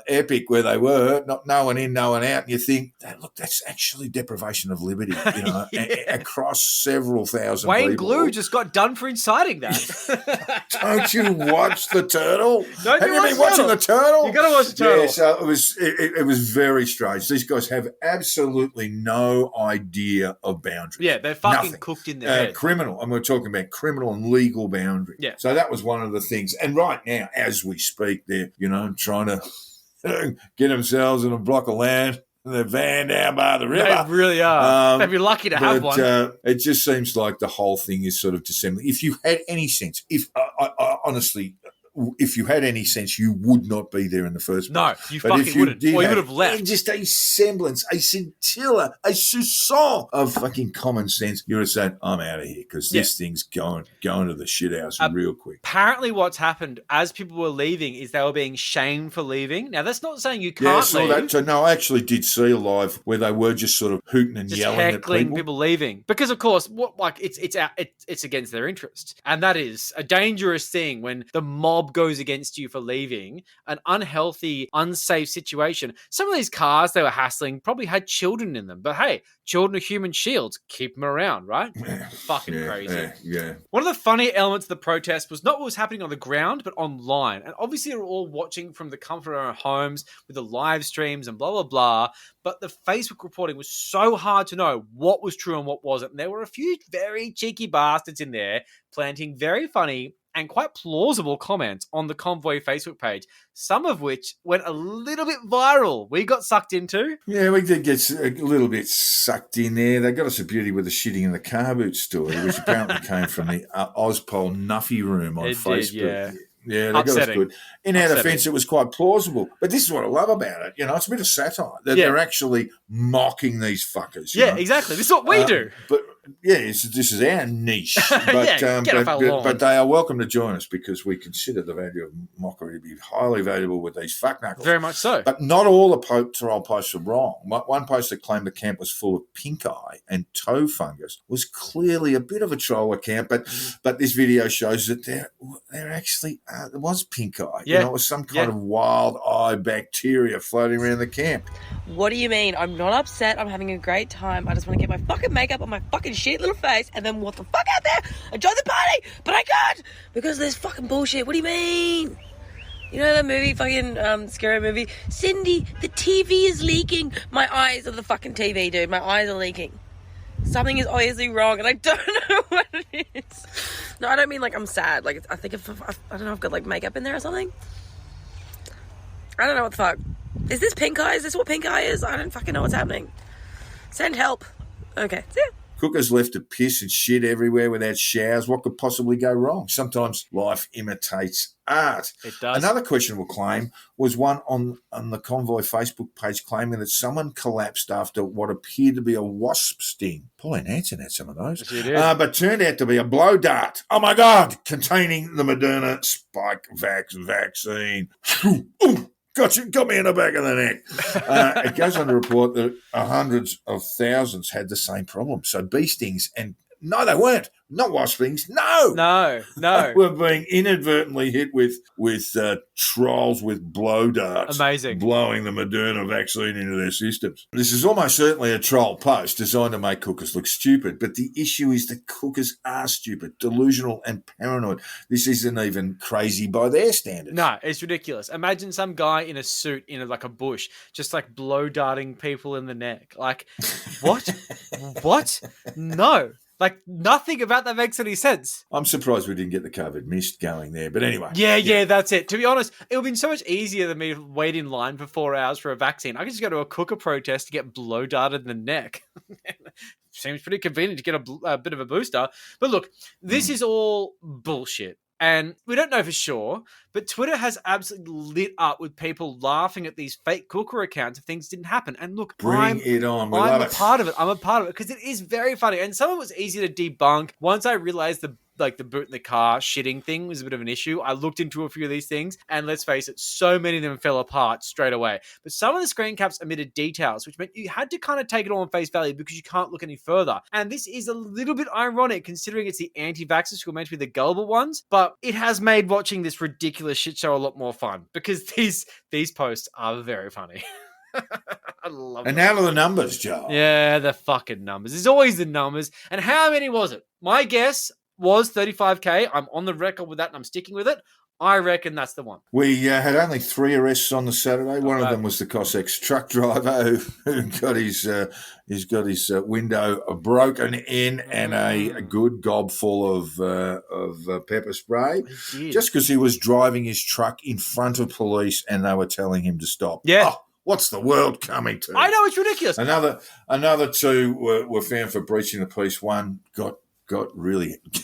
Speaker 1: Epic where they were, not no one in, no one out. And you think, look, that's actually deprivation of liberty, across several thousand
Speaker 2: Wayne
Speaker 1: people.
Speaker 2: Glue just got done for inciting that.
Speaker 1: Don't you watch The Turtle?
Speaker 2: Have you been
Speaker 1: watching The Turtle?
Speaker 2: You got to watch The Turtle.
Speaker 1: Yeah, so it was very strange. These guys have absolutely no idea of boundaries.
Speaker 2: Yeah, they're fucking cooked in their head.
Speaker 1: Criminal, and we're talking about criminal and legal boundaries.
Speaker 2: Yeah.
Speaker 1: So that was one of the things. And right now, as we speak, they're trying to get themselves in a block of land. The van down by the river.
Speaker 2: They really are. They'd be lucky to have one.
Speaker 1: It just seems like the whole thing is sort of dissembling. If you had any sense, honestly, if you had any sense, you would not be there in the first place.
Speaker 2: No, you fucking wouldn't. Or you would have left.
Speaker 1: Just a semblance, a scintilla, a soupçon of fucking common sense. You would have said, I'm out of here because this thing's going to the shit house real quick.
Speaker 2: Apparently what's happened as people were leaving is they were being shamed for leaving. Now, that's not saying you can't leave.
Speaker 1: That. So, no, I actually did see a live where they were just sort of hooting and yelling at
Speaker 2: people leaving. Because, of course, it's against their interests. And that is a dangerous thing when the mob goes against you for leaving an unhealthy, unsafe situation. Some of these cars they were hassling probably had children in them, but hey, children are human shields. Keep them around, right? Fucking crazy.
Speaker 1: Yeah.
Speaker 2: One of the funny elements of the protest was not what was happening on the ground, but online. And obviously, they were all watching from the comfort of our homes with the live streams and blah, blah, blah. But the Facebook reporting was so hard to know what was true and what wasn't. And there were a few very cheeky bastards in there planting very funny and quite plausible comments on the Convoy Facebook page, some of which went a little bit viral. We got sucked into.
Speaker 1: Yeah, we did get a little bit sucked in there. They got us a beauty with the shitting in the car boot story, which apparently came from the Ozpol Nuffy room on Facebook.
Speaker 2: Did,
Speaker 1: yeah, they got us good. In our defence, it was quite plausible. But this is what I love about it. It's a bit of satire. They're actually mocking these fuckers.
Speaker 2: Yeah, exactly. This is what we do.
Speaker 1: But this is our niche. But they are welcome to join us because we consider the value of mockery to be highly valuable with these fuckknuckles.
Speaker 2: Very much so.
Speaker 1: But not all the troll posts are wrong. One post that claimed the camp was full of pink eye and toe fungus was clearly a bit of a troll account. But this video shows that there actually there was pink eye.
Speaker 2: Yeah.
Speaker 1: It was some kind of wild eye bacteria floating around the camp.
Speaker 10: What do you mean? I'm not upset. I'm having a great time. I just want to get my fucking makeup on my fucking shit little face and then walk the fuck out there and join the party. But I can't because there's fucking bullshit. What do you mean? You know that movie, fucking scary movie? Cindy, the TV is leaking. My eyes are the fucking TV, dude. My eyes are leaking. Something is obviously wrong and I don't know what it is. No, I don't mean like I'm sad. Like I think I don't know, I've got like makeup in there or something. I don't know what the fuck. Is this pink eye? Is this what pink eye is? I don't fucking know what's happening. Send help. Okay, see ya.
Speaker 1: Cookers left to piss and shit everywhere without showers. What could possibly go wrong? Sometimes life imitates art.
Speaker 2: It does.
Speaker 1: Another questionable claim was one on the Convoy Facebook page claiming that someone collapsed after what appeared to be a wasp sting. Pauline Hanson had some of those.
Speaker 2: Yes,
Speaker 1: but turned out to be a blow dart. Oh, my God. Containing the Moderna Spike vaccine. Ooh. Got me in the back of the neck. It goes on to report that hundreds of thousands had the same problem. So bee stings, and no, they weren't. Not wasp stings. No. We're being inadvertently hit with trolls with blow darts.
Speaker 2: Amazing.
Speaker 1: Blowing the Moderna vaccine into their systems. This is almost certainly a troll post designed to make cookers look stupid, but the issue is that cookers are stupid, delusional and paranoid. This isn't even crazy by their standards.
Speaker 2: No, it's ridiculous. Imagine some guy in a suit in like a bush, just like blow darting people in the neck. Like, what? What? No. Like, nothing about that makes any sense.
Speaker 1: I'm surprised we didn't get the COVID mist going there. But anyway.
Speaker 2: Yeah, that's it. To be honest, it would have been so much easier than me to wait in line for 4 hours for a vaccine. I could just go to a cooker protest to get blow darted in the neck. Seems pretty convenient to get a bit of a booster. But look, this is all bullshit. And we don't know for sure, but Twitter has absolutely lit up with people laughing at these fake cooker accounts if things didn't happen. And look,
Speaker 1: Bring it on. We
Speaker 2: I'm
Speaker 1: love
Speaker 2: a
Speaker 1: it.
Speaker 2: part of it. I'm a part of it because it is very funny. And some of it was easy to debunk. Once I realized the boot in the car shitting thing was a bit of an issue, I looked into a few of these things, and let's face it, so many of them fell apart straight away. But some of the screen caps omitted details, which meant you had to kind of take it all on face value because you can't look any further. And this is a little bit ironic considering it's the anti-vaxxers who are meant to be the gullible ones, but it has made watching this ridiculous shit show a lot more fun because these posts are very funny. I love
Speaker 1: And
Speaker 2: them.
Speaker 1: how are the numbers, Joe?
Speaker 2: Yeah, the fucking numbers. There's always the numbers. And how many was it? My guess was 35K. I'm on the record with that and I'm sticking with it. I reckon that's the one.
Speaker 1: We had only 3 arrests on the Saturday. One of them was the Cossacks truck driver who got his window broken in and a good gob full of pepper spray, just because he was driving his truck in front of police and they were telling him to stop.
Speaker 2: Yeah.
Speaker 1: Oh, what's the world coming to?
Speaker 2: I know, it's ridiculous.
Speaker 1: Another 2 were found for breaching the peace. One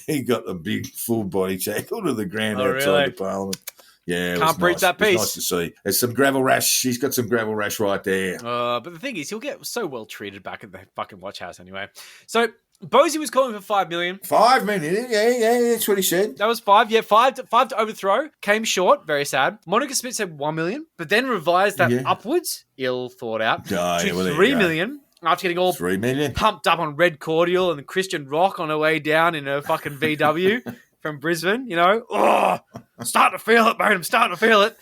Speaker 1: he got the big full body tackle to the ground outside the Parliament. Yeah, it
Speaker 2: Can't breach
Speaker 1: nice.
Speaker 2: that
Speaker 1: It was
Speaker 2: piece.
Speaker 1: nice to see. There's some gravel rash. He's got some gravel rash right there.
Speaker 2: But the thing is, he'll get so well treated back at the fucking watch house anyway. So Bosie was calling for 5 million.
Speaker 1: 5 million? Yeah, that's what he said.
Speaker 2: That was 5. Yeah, five to overthrow. Came short. Very sad. Monica Smith said 1 million, but then revised that upwards. Ill thought out. To 3 million. After getting all
Speaker 1: 3 million
Speaker 2: pumped up on red cordial and Christian rock on her way down in her fucking VW from Brisbane, you know. Oh, I'm starting to feel it, mate. I'm starting to feel it.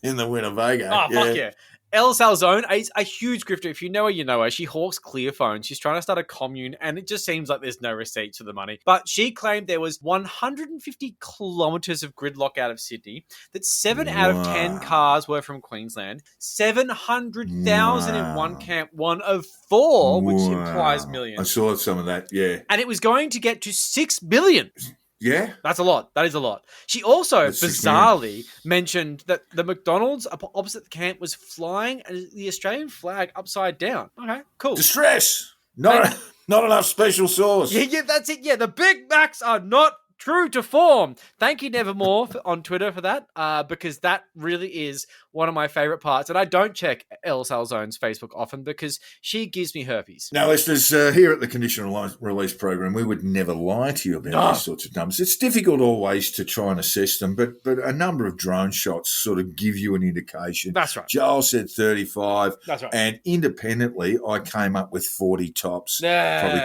Speaker 1: in the Winnebago.
Speaker 2: Oh, fuck yeah. Elle Salzone, a huge grifter. If you know her, you know her. She hawks clear phones. She's trying to start a commune, and it just seems like there's no receipts for the money. But she claimed there was 150 kilometres of gridlock out of Sydney, that 7 out of 10 cars were from Queensland, 700,000 in one camp, 1 of 4, which implies millions.
Speaker 1: I saw some of that, yeah.
Speaker 2: And it was going to get to 6 billion.
Speaker 1: Yeah.
Speaker 2: That's a lot. That is a lot. She also bizarrely mentioned that the McDonald's opposite the camp was flying the Australian flag upside down. Okay, cool.
Speaker 1: Distress. Not enough special sauce.
Speaker 2: Yeah, that's it. Yeah, the Big Macs are not true to form. Thank you, Nevermore, on Twitter for that, because that really is one of my favourite parts. And I don't check Elle Salzone's Facebook often because she gives me herpes.
Speaker 1: Now, listeners, here at the Conditional Release Program, we would never lie to you about these sorts of numbers. It's difficult always to try and assess them, but a number of drone shots sort of give you an indication.
Speaker 2: That's right.
Speaker 1: Joel said 35.
Speaker 2: That's right.
Speaker 1: And independently, I came up with 40 tops.
Speaker 2: Yeah.
Speaker 1: Probably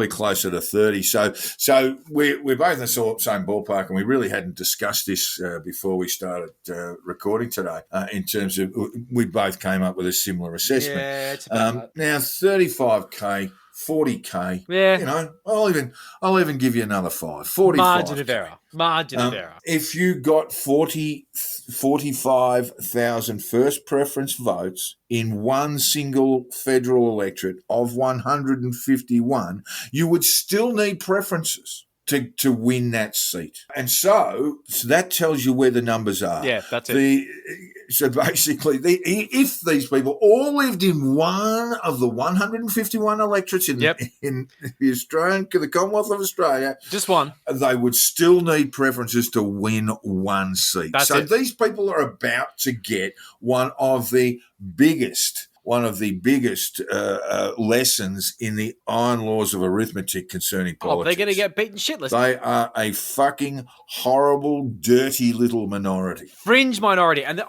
Speaker 1: closer to 30. So we're both in the same ballpark, and we really hadn't discussed this before we started recording today. In terms of, we both came up with a similar assessment.
Speaker 2: Yeah, it's about that.
Speaker 1: Now 35K, 40K.
Speaker 2: Yeah,
Speaker 1: you know, I'll even give you another 5. 45.
Speaker 2: Margin of error.
Speaker 1: If you got 45,000 first preference votes in one single federal electorate of 151, you would still need preferences to win that seat. And so that tells you where the numbers are.
Speaker 2: Yeah, that's it.
Speaker 1: So basically, if these people all lived in one of the 151 electorates in the Commonwealth of Australia,
Speaker 2: just one,
Speaker 1: they would still need preferences to win one seat. These people are about to get one of the biggest lessons in the iron laws of arithmetic concerning politics.
Speaker 2: Oh, they're going to get beaten shitless.
Speaker 1: They are a fucking horrible, dirty little minority.
Speaker 2: Fringe minority. And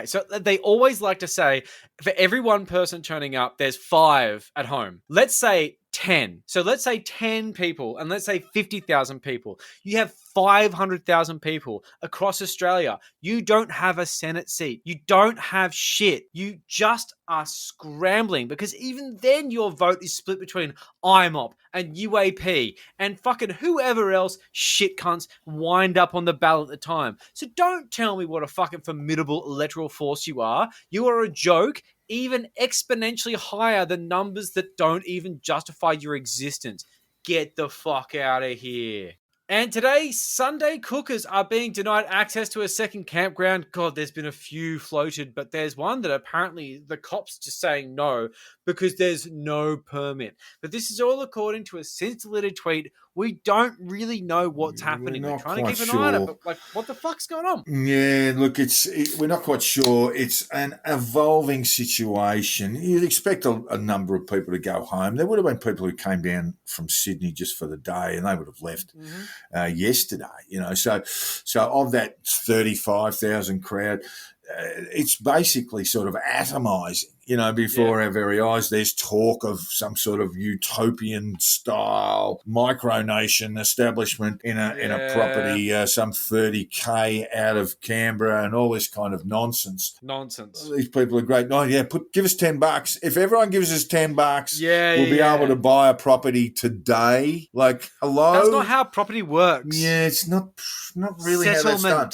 Speaker 2: so they always like to say, for every one person turning up, there's 5 at home. Let's say 10. So let's say 10 people, and let's say 50,000 people. You have 500,000 people across Australia. You don't have a Senate seat. You don't have shit. You just are scrambling, because even then your vote is split between IMOP and UAP and fucking whoever else shit cunts wind up on the ballot at the time. So don't tell me what a fucking formidable electoral force you are. You are a joke, even exponentially higher than numbers that don't even justify your existence. Get the fuck out of here. And today, Sunday cookers are being denied access to a second campground. God, there's been a few floated, but there's one that apparently the cops just saying no because there's no permit. But this is all according to a since-deleted tweet. We don't really know what's happening. They're trying to keep an eye on it, but like, what the fuck's going on?
Speaker 1: Yeah, look, we're not quite sure. It's an evolving situation. You'd expect a number of people to go home. There would have been people who came down from Sydney just for the day, and they would have left yesterday. So of that 35,000 crowd, it's basically sort of atomizing. Before our very eyes, there's talk of some sort of utopian style micronation establishment in a property, some 30k out of Canberra, and all this kind of nonsense. These people are great. No, give us $10. If everyone gives us $10, we'll be able to buy a property today. Like, hello?
Speaker 2: That's not how property works.
Speaker 1: Yeah, it's not really how that's done.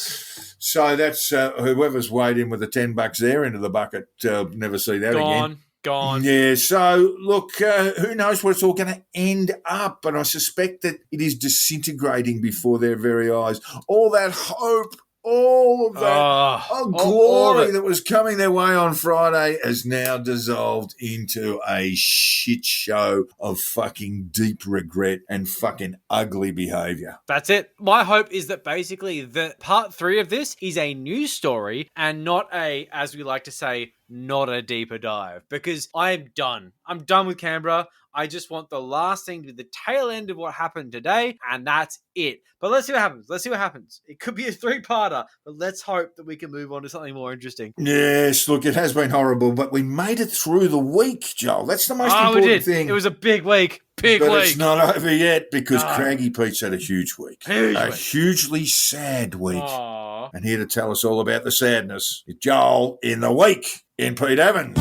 Speaker 1: So that's whoever's weighed in with the $10 there into the bucket. Never see that again.
Speaker 2: Gone.
Speaker 1: Yeah. So look, who knows where it's all going to end up? But I suspect that it is disintegrating before their very eyes. All that hope. All of that glory that was coming their way on Friday has now dissolved into a shit show of fucking deep regret and fucking ugly behaviour.
Speaker 2: That's it. My hope is that basically the part 3 of this is a news story and not a, as we like to say, not a deeper dive. Because I'm done. I'm done with Canberra. I just want the last thing to be the tail end of what happened today, and that's it. But let's see what happens. It could be a 3-parter, but let's hope that we can move on to something more interesting.
Speaker 1: Yes, look, it has been horrible, but we made it through the week, Joel. That's the most important thing.
Speaker 2: It was a big week. But
Speaker 1: it's not over yet because Craggy Pete's had a huge week. Hugely sad week.
Speaker 2: Aww.
Speaker 1: And here to tell us all about the sadness is Joel in the Week in Pete Evans.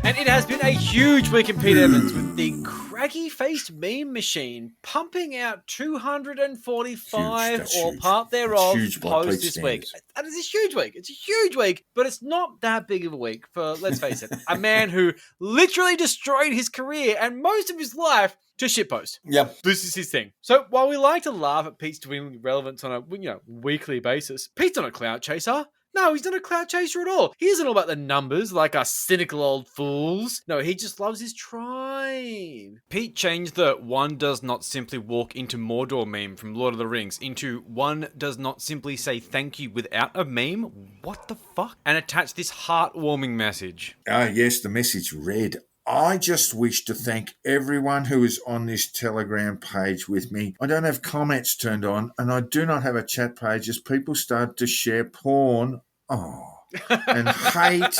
Speaker 2: And it has been a huge week in Pete Evans with the craggy-faced meme machine pumping out 245 or part thereof posts this week. That is a huge week. It's a huge week, but it's not that big of a week for, let's face it, a man who literally destroyed his career and most of his life to shitpost.
Speaker 1: Yep.
Speaker 2: This is his thing. So while we like to laugh at Pete's dwindling relevance on a weekly basis, Pete's not a clout chaser. No, he's not a clout chaser at all. He isn't all about the numbers like us cynical old fools. No, he just loves his tribe. Pete changed the "one does not simply walk into Mordor" meme from Lord of the Rings into "one does not simply say thank you without a meme." What the fuck? And attached this heartwarming message.
Speaker 1: Yes, the message read, I just wish to thank everyone who is on this Telegram page with me. I don't have comments turned on, and I do not have a chat page as people start to share porn and hate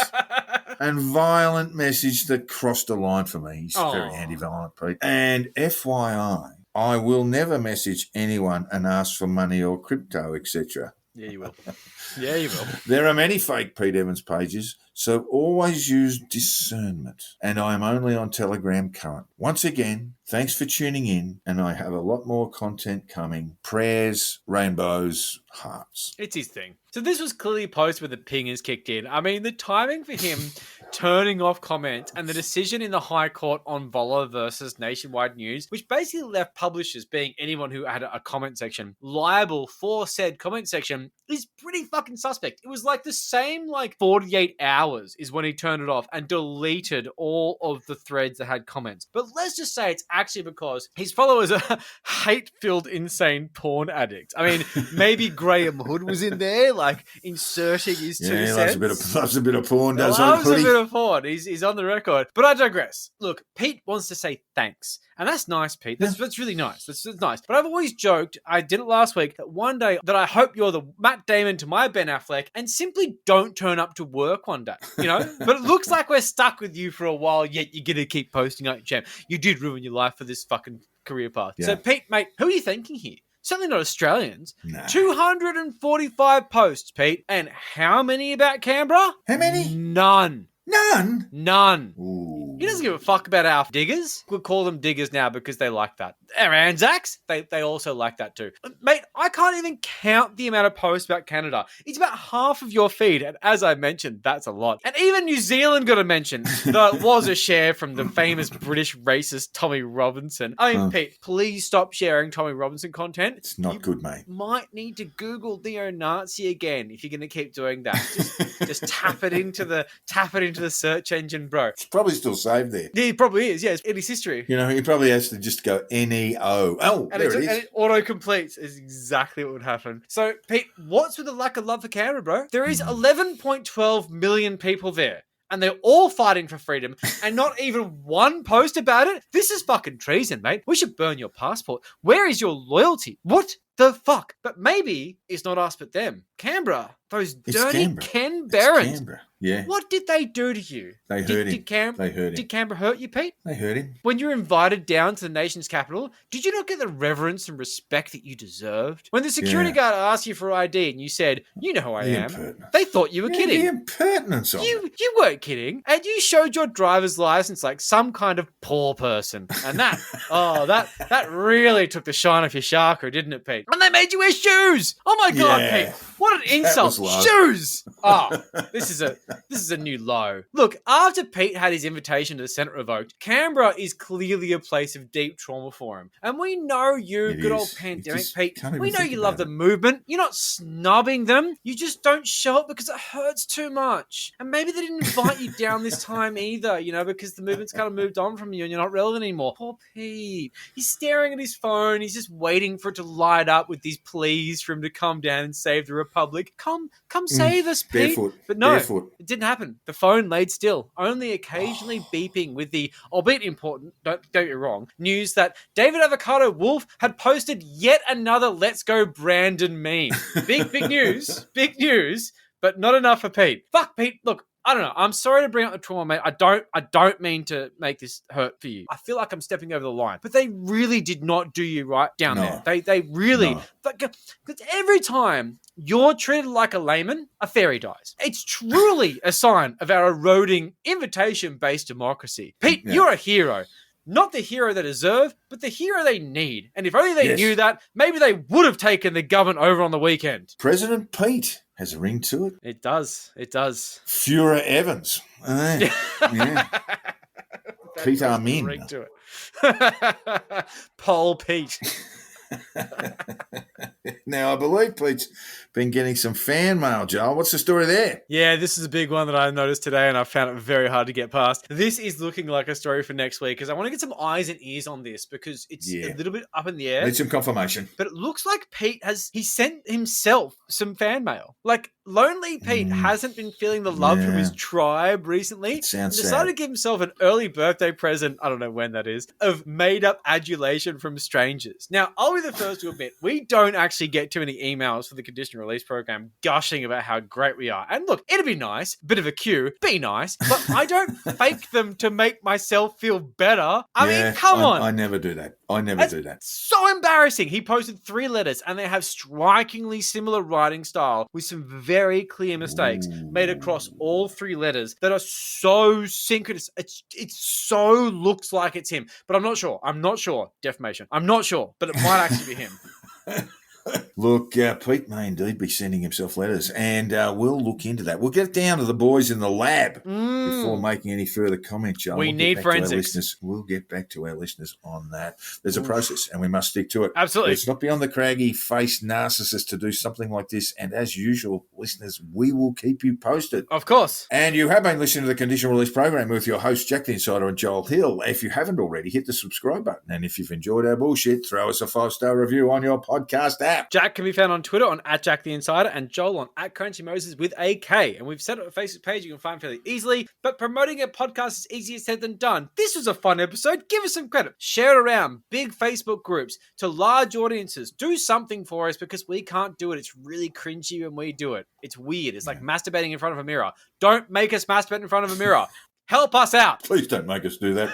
Speaker 1: and violent message that crossed the line for me. He's very anti-violent, Pete. And FYI, I will never message anyone and ask for money or crypto, etc.
Speaker 2: Yeah, you will. Yeah, you will.
Speaker 1: There are many fake Pete Evans pages, so always use discernment. And I am only on Telegram current. Once again, thanks for tuning in, and I have a lot more content coming. Prayers, rainbows, hearts.
Speaker 2: It's his thing. So this was clearly a post where the ping has kicked in. I mean, the timing for him turning off comments and the decision in the High Court on Voller versus Nationwide News, which basically left publishers, being anyone who had a comment section, liable for said comment section, is pretty fucking suspect. It was like the same 48 hours is when he turned it off and deleted all of the threads that had comments. But let's just say it's actually because his followers are hate-filled, insane porn addicts. I mean, maybe Graham Hood was in there, inserting his 2 cents.
Speaker 1: Loves a bit of porn, does he?
Speaker 2: Loves a bit of porn. He's on the record. But I digress. Look, Pete wants to say thanks. And that's nice, Pete. That's really nice. That's nice. But I've always joked, I did it last week, that one day that I hope you're the Matt Damon to my Ben Affleck and simply don't turn up to work one day, But it looks like we're stuck with you for a while, yet you're going to keep posting out your jam. You did ruin your life for this fucking career path. Yeah. So, Pete, mate, who are you thinking here? Certainly not Australians.
Speaker 1: Nah.
Speaker 2: 245 posts, Pete. And how many about Canberra?
Speaker 1: How many?
Speaker 2: None.
Speaker 1: None?
Speaker 2: None.
Speaker 1: Ooh.
Speaker 2: He doesn't give a fuck about our diggers. We'll call them diggers now because they like that. Our Anzacs, they also like that too. Mate, I can't even count the amount of posts about Canada. It's about half of your feed, and as I mentioned, that's a lot. And even New Zealand got a mention. Though it was a share from the famous British racist Tommy Robinson. I mean, Pete, please stop sharing Tommy Robinson content.
Speaker 1: It's not good, mate.
Speaker 2: Might need to Google neo-Nazi again if you're going to keep doing that. Just tap it into the search engine, bro.
Speaker 1: It's probably still saved there.
Speaker 2: Yeah, it probably is. Yeah, it is history.
Speaker 1: You know, he probably has to just go NEO. Oh,
Speaker 2: And
Speaker 1: there it is.
Speaker 2: And it auto-completes is exactly what would happen. So, Pete, what's with the lack of love for Canberra, bro? There is 11.12 million people there. And they're all fighting for freedom, and not even one post about it? This is fucking treason, mate. We should burn your passport. Where is your loyalty? What the fuck? But maybe it's not us but them. Canberra, those dirty Canberrans.
Speaker 1: Canberra. Yeah.
Speaker 2: What did they do to you?
Speaker 1: They hurt him. They hurt him.
Speaker 2: Did Canberra hurt you, Pete?
Speaker 1: They hurt him.
Speaker 2: When you were invited down to the nation's capital, did you not get the reverence and respect that you deserved? When the security guard asked you for ID and you said, you know who I am, they thought you were kidding.
Speaker 1: The impertinence of it.
Speaker 2: You weren't kidding. And you showed your driver's license like some kind of poor person. And that really took the shine off your chakra, didn't it, Pete? And they made you wear shoes. Oh my God, Pete. What an insult. Shoes. Oh, this is a new low. Look, after Pete had his invitation to the Senate revoked, Canberra is clearly a place of deep trauma for him. And we know you, good old pandemic Pete, we know you love the movement. You're not snubbing them. You just don't show it because it hurts too much. And maybe they didn't invite you down this time either, because the movement's kind of moved on from you and you're not relevant anymore. Poor Pete. He's staring at his phone. He's just waiting for it to light up with these pleas for him to come down and save the Republic. Come save us, Pete.
Speaker 1: Barefoot.
Speaker 2: But no,
Speaker 1: Barefoot.
Speaker 2: it didn't happen. The phone laid still, only occasionally beeping with the, albeit important, don't get me wrong, news that David Avocado Wolf had posted yet another Let's Go Brandon meme. Big news, but not enough for Pete. Fuck Pete. Look, I don't know. I'm sorry to bring up the trauma, mate. I don't mean to make this hurt for you. I feel like I'm stepping over the line. But they really did not do you right down there. They really... Because every time you're treated like a layman, a fairy dies. It's truly a sign of our eroding invitation-based democracy. Pete, you're a hero. Not the hero they deserve, but the hero they need. And if only they knew that, maybe they would have taken the government over on the weekend.
Speaker 1: President Pete has a ring to it.
Speaker 2: It does.
Speaker 1: Führer Evans. Yeah. Pete Armin.
Speaker 2: Ring to it. Pole Pete.
Speaker 1: Now, I believe Pete's been getting some fan mail, Joel. What's the story there?
Speaker 2: Yeah, this is a big one that I noticed today, and I found it very hard to get past. This is looking like a story for next week, because I want to get some eyes and ears on this, because it's a little bit up in the air.
Speaker 1: Need some confirmation.
Speaker 2: But it looks like Pete he sent himself some fan mail. Like, Lonely Pete hasn't been feeling the love from his tribe recently.
Speaker 1: It sounds
Speaker 2: decided
Speaker 1: sad.
Speaker 2: to give himself an early birthday present, I don't know when that is, of made-up adulation from strangers. Now, I'll be the first to admit, we don't actually get too many emails for the Conditional Release Program gushing about how great we are. And look, it'd be nice, bit of a cue, be nice, but I don't fake them to make myself feel better. I mean, come on.
Speaker 1: I never do that. Do that.
Speaker 2: So embarrassing. He posted 3 letters and they have strikingly similar writing style with some very clear mistakes made across all 3 letters that are so synchronous. It so looks like it's him, but I'm not sure. Defamation. I'm not sure, but it might actually be him.
Speaker 1: Look, Pete may indeed be sending himself letters, and we'll look into that. We'll get down to the boys in the lab before making any further comment, Joe.
Speaker 2: We need forensics.
Speaker 1: We'll get back to our listeners on that. There's a process, and we must stick to it.
Speaker 2: Absolutely.
Speaker 1: Let's not be on the craggy face narcissist to do something like this, and as usual, listeners, we will keep you posted.
Speaker 2: Of course.
Speaker 1: And you have been listening to the Conditional Release Program with your hosts, Jack the Insider and Joel Hill. If you haven't already, hit the subscribe button, and if you've enjoyed our bullshit, throw us a 5-star review on your podcast app.
Speaker 2: Jack can be found on Twitter on @JackTheInsider and Joel on @CrunchyMoses with a K. And we've set up a Facebook page you can find fairly easily, but promoting a podcast is easier said than done. This was a fun episode. Give us some credit. Share it around big Facebook groups to large audiences. Do something for us because we can't do it. It's really cringy when we do it. It's weird. It's like masturbating in front of a mirror. Don't make us masturbate in front of a mirror. Help us out.
Speaker 1: Please don't make us do that.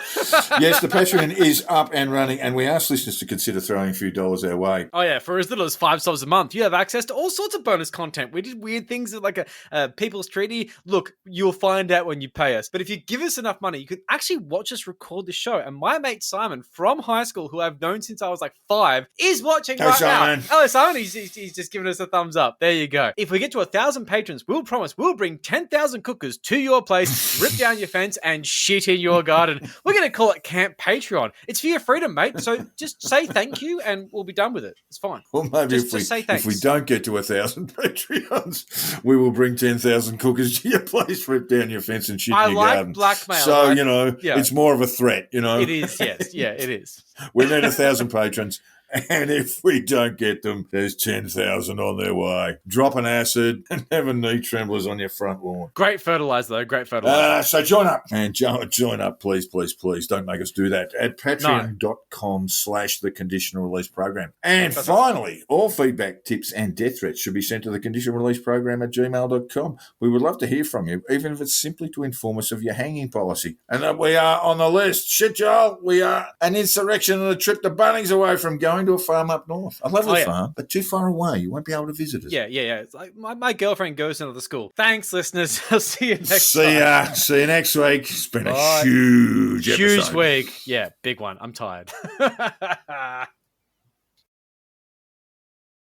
Speaker 1: Yes, the Patreon is up and running, and we ask listeners to consider throwing a few dollars our way.
Speaker 2: Oh yeah, for as little as $5 a month, you have access to all sorts of bonus content. We did weird things like a People's Treaty. Look, you'll find out when you pay us. But if you give us enough money, you could actually watch us record the show. And my mate Simon from high school, who I've known since I was like 5, is watching right
Speaker 1: Simon.
Speaker 2: now. Hello, Simon. He's just giving us a thumbs up. There you go. If we get to 1,000 patrons, we'll promise we'll bring 10,000 cookers to your place, rip down your fence, and shit in your garden. We're going to call it Camp Patreon. It's for your freedom, mate. So just say thank you and we'll be done with it. It's fine.
Speaker 1: Well, maybe
Speaker 2: Just say thanks.
Speaker 1: if we don't get to 1,000 Patreons, we will bring 10,000 cookers to your place, rip down your fence and shit in your garden.
Speaker 2: Blackmail.
Speaker 1: So, it's more of a threat,
Speaker 2: It is, yes. Yeah, it is.
Speaker 1: We need 1,000 patrons. And if we don't get them, there's 10,000 on their way. Drop an acid and have a knee tremblers on your front lawn.
Speaker 2: Great fertilizer, though. Great fertilizer.
Speaker 1: So join up. And join up, please, please, please. Don't make us do that. At patreon.com/the Conditional Release Program. And finally, all feedback, tips, and death threats should be sent to the Conditional Release Program at gmail.com. We would love to hear from you, even if it's simply to inform us of your hanging policy. And that we are on the list. Shit, Joel, we are an insurrection and a trip to Bunnings away from going to a farm up north. I love the farm, but too far away. You won't be able to visit us.
Speaker 2: Yeah. It's like my girlfriend goes into the school. Thanks, listeners. I'll see you next time.
Speaker 1: See you next week. It's been a huge episode.
Speaker 2: Huge week. Yeah, big one. I'm tired.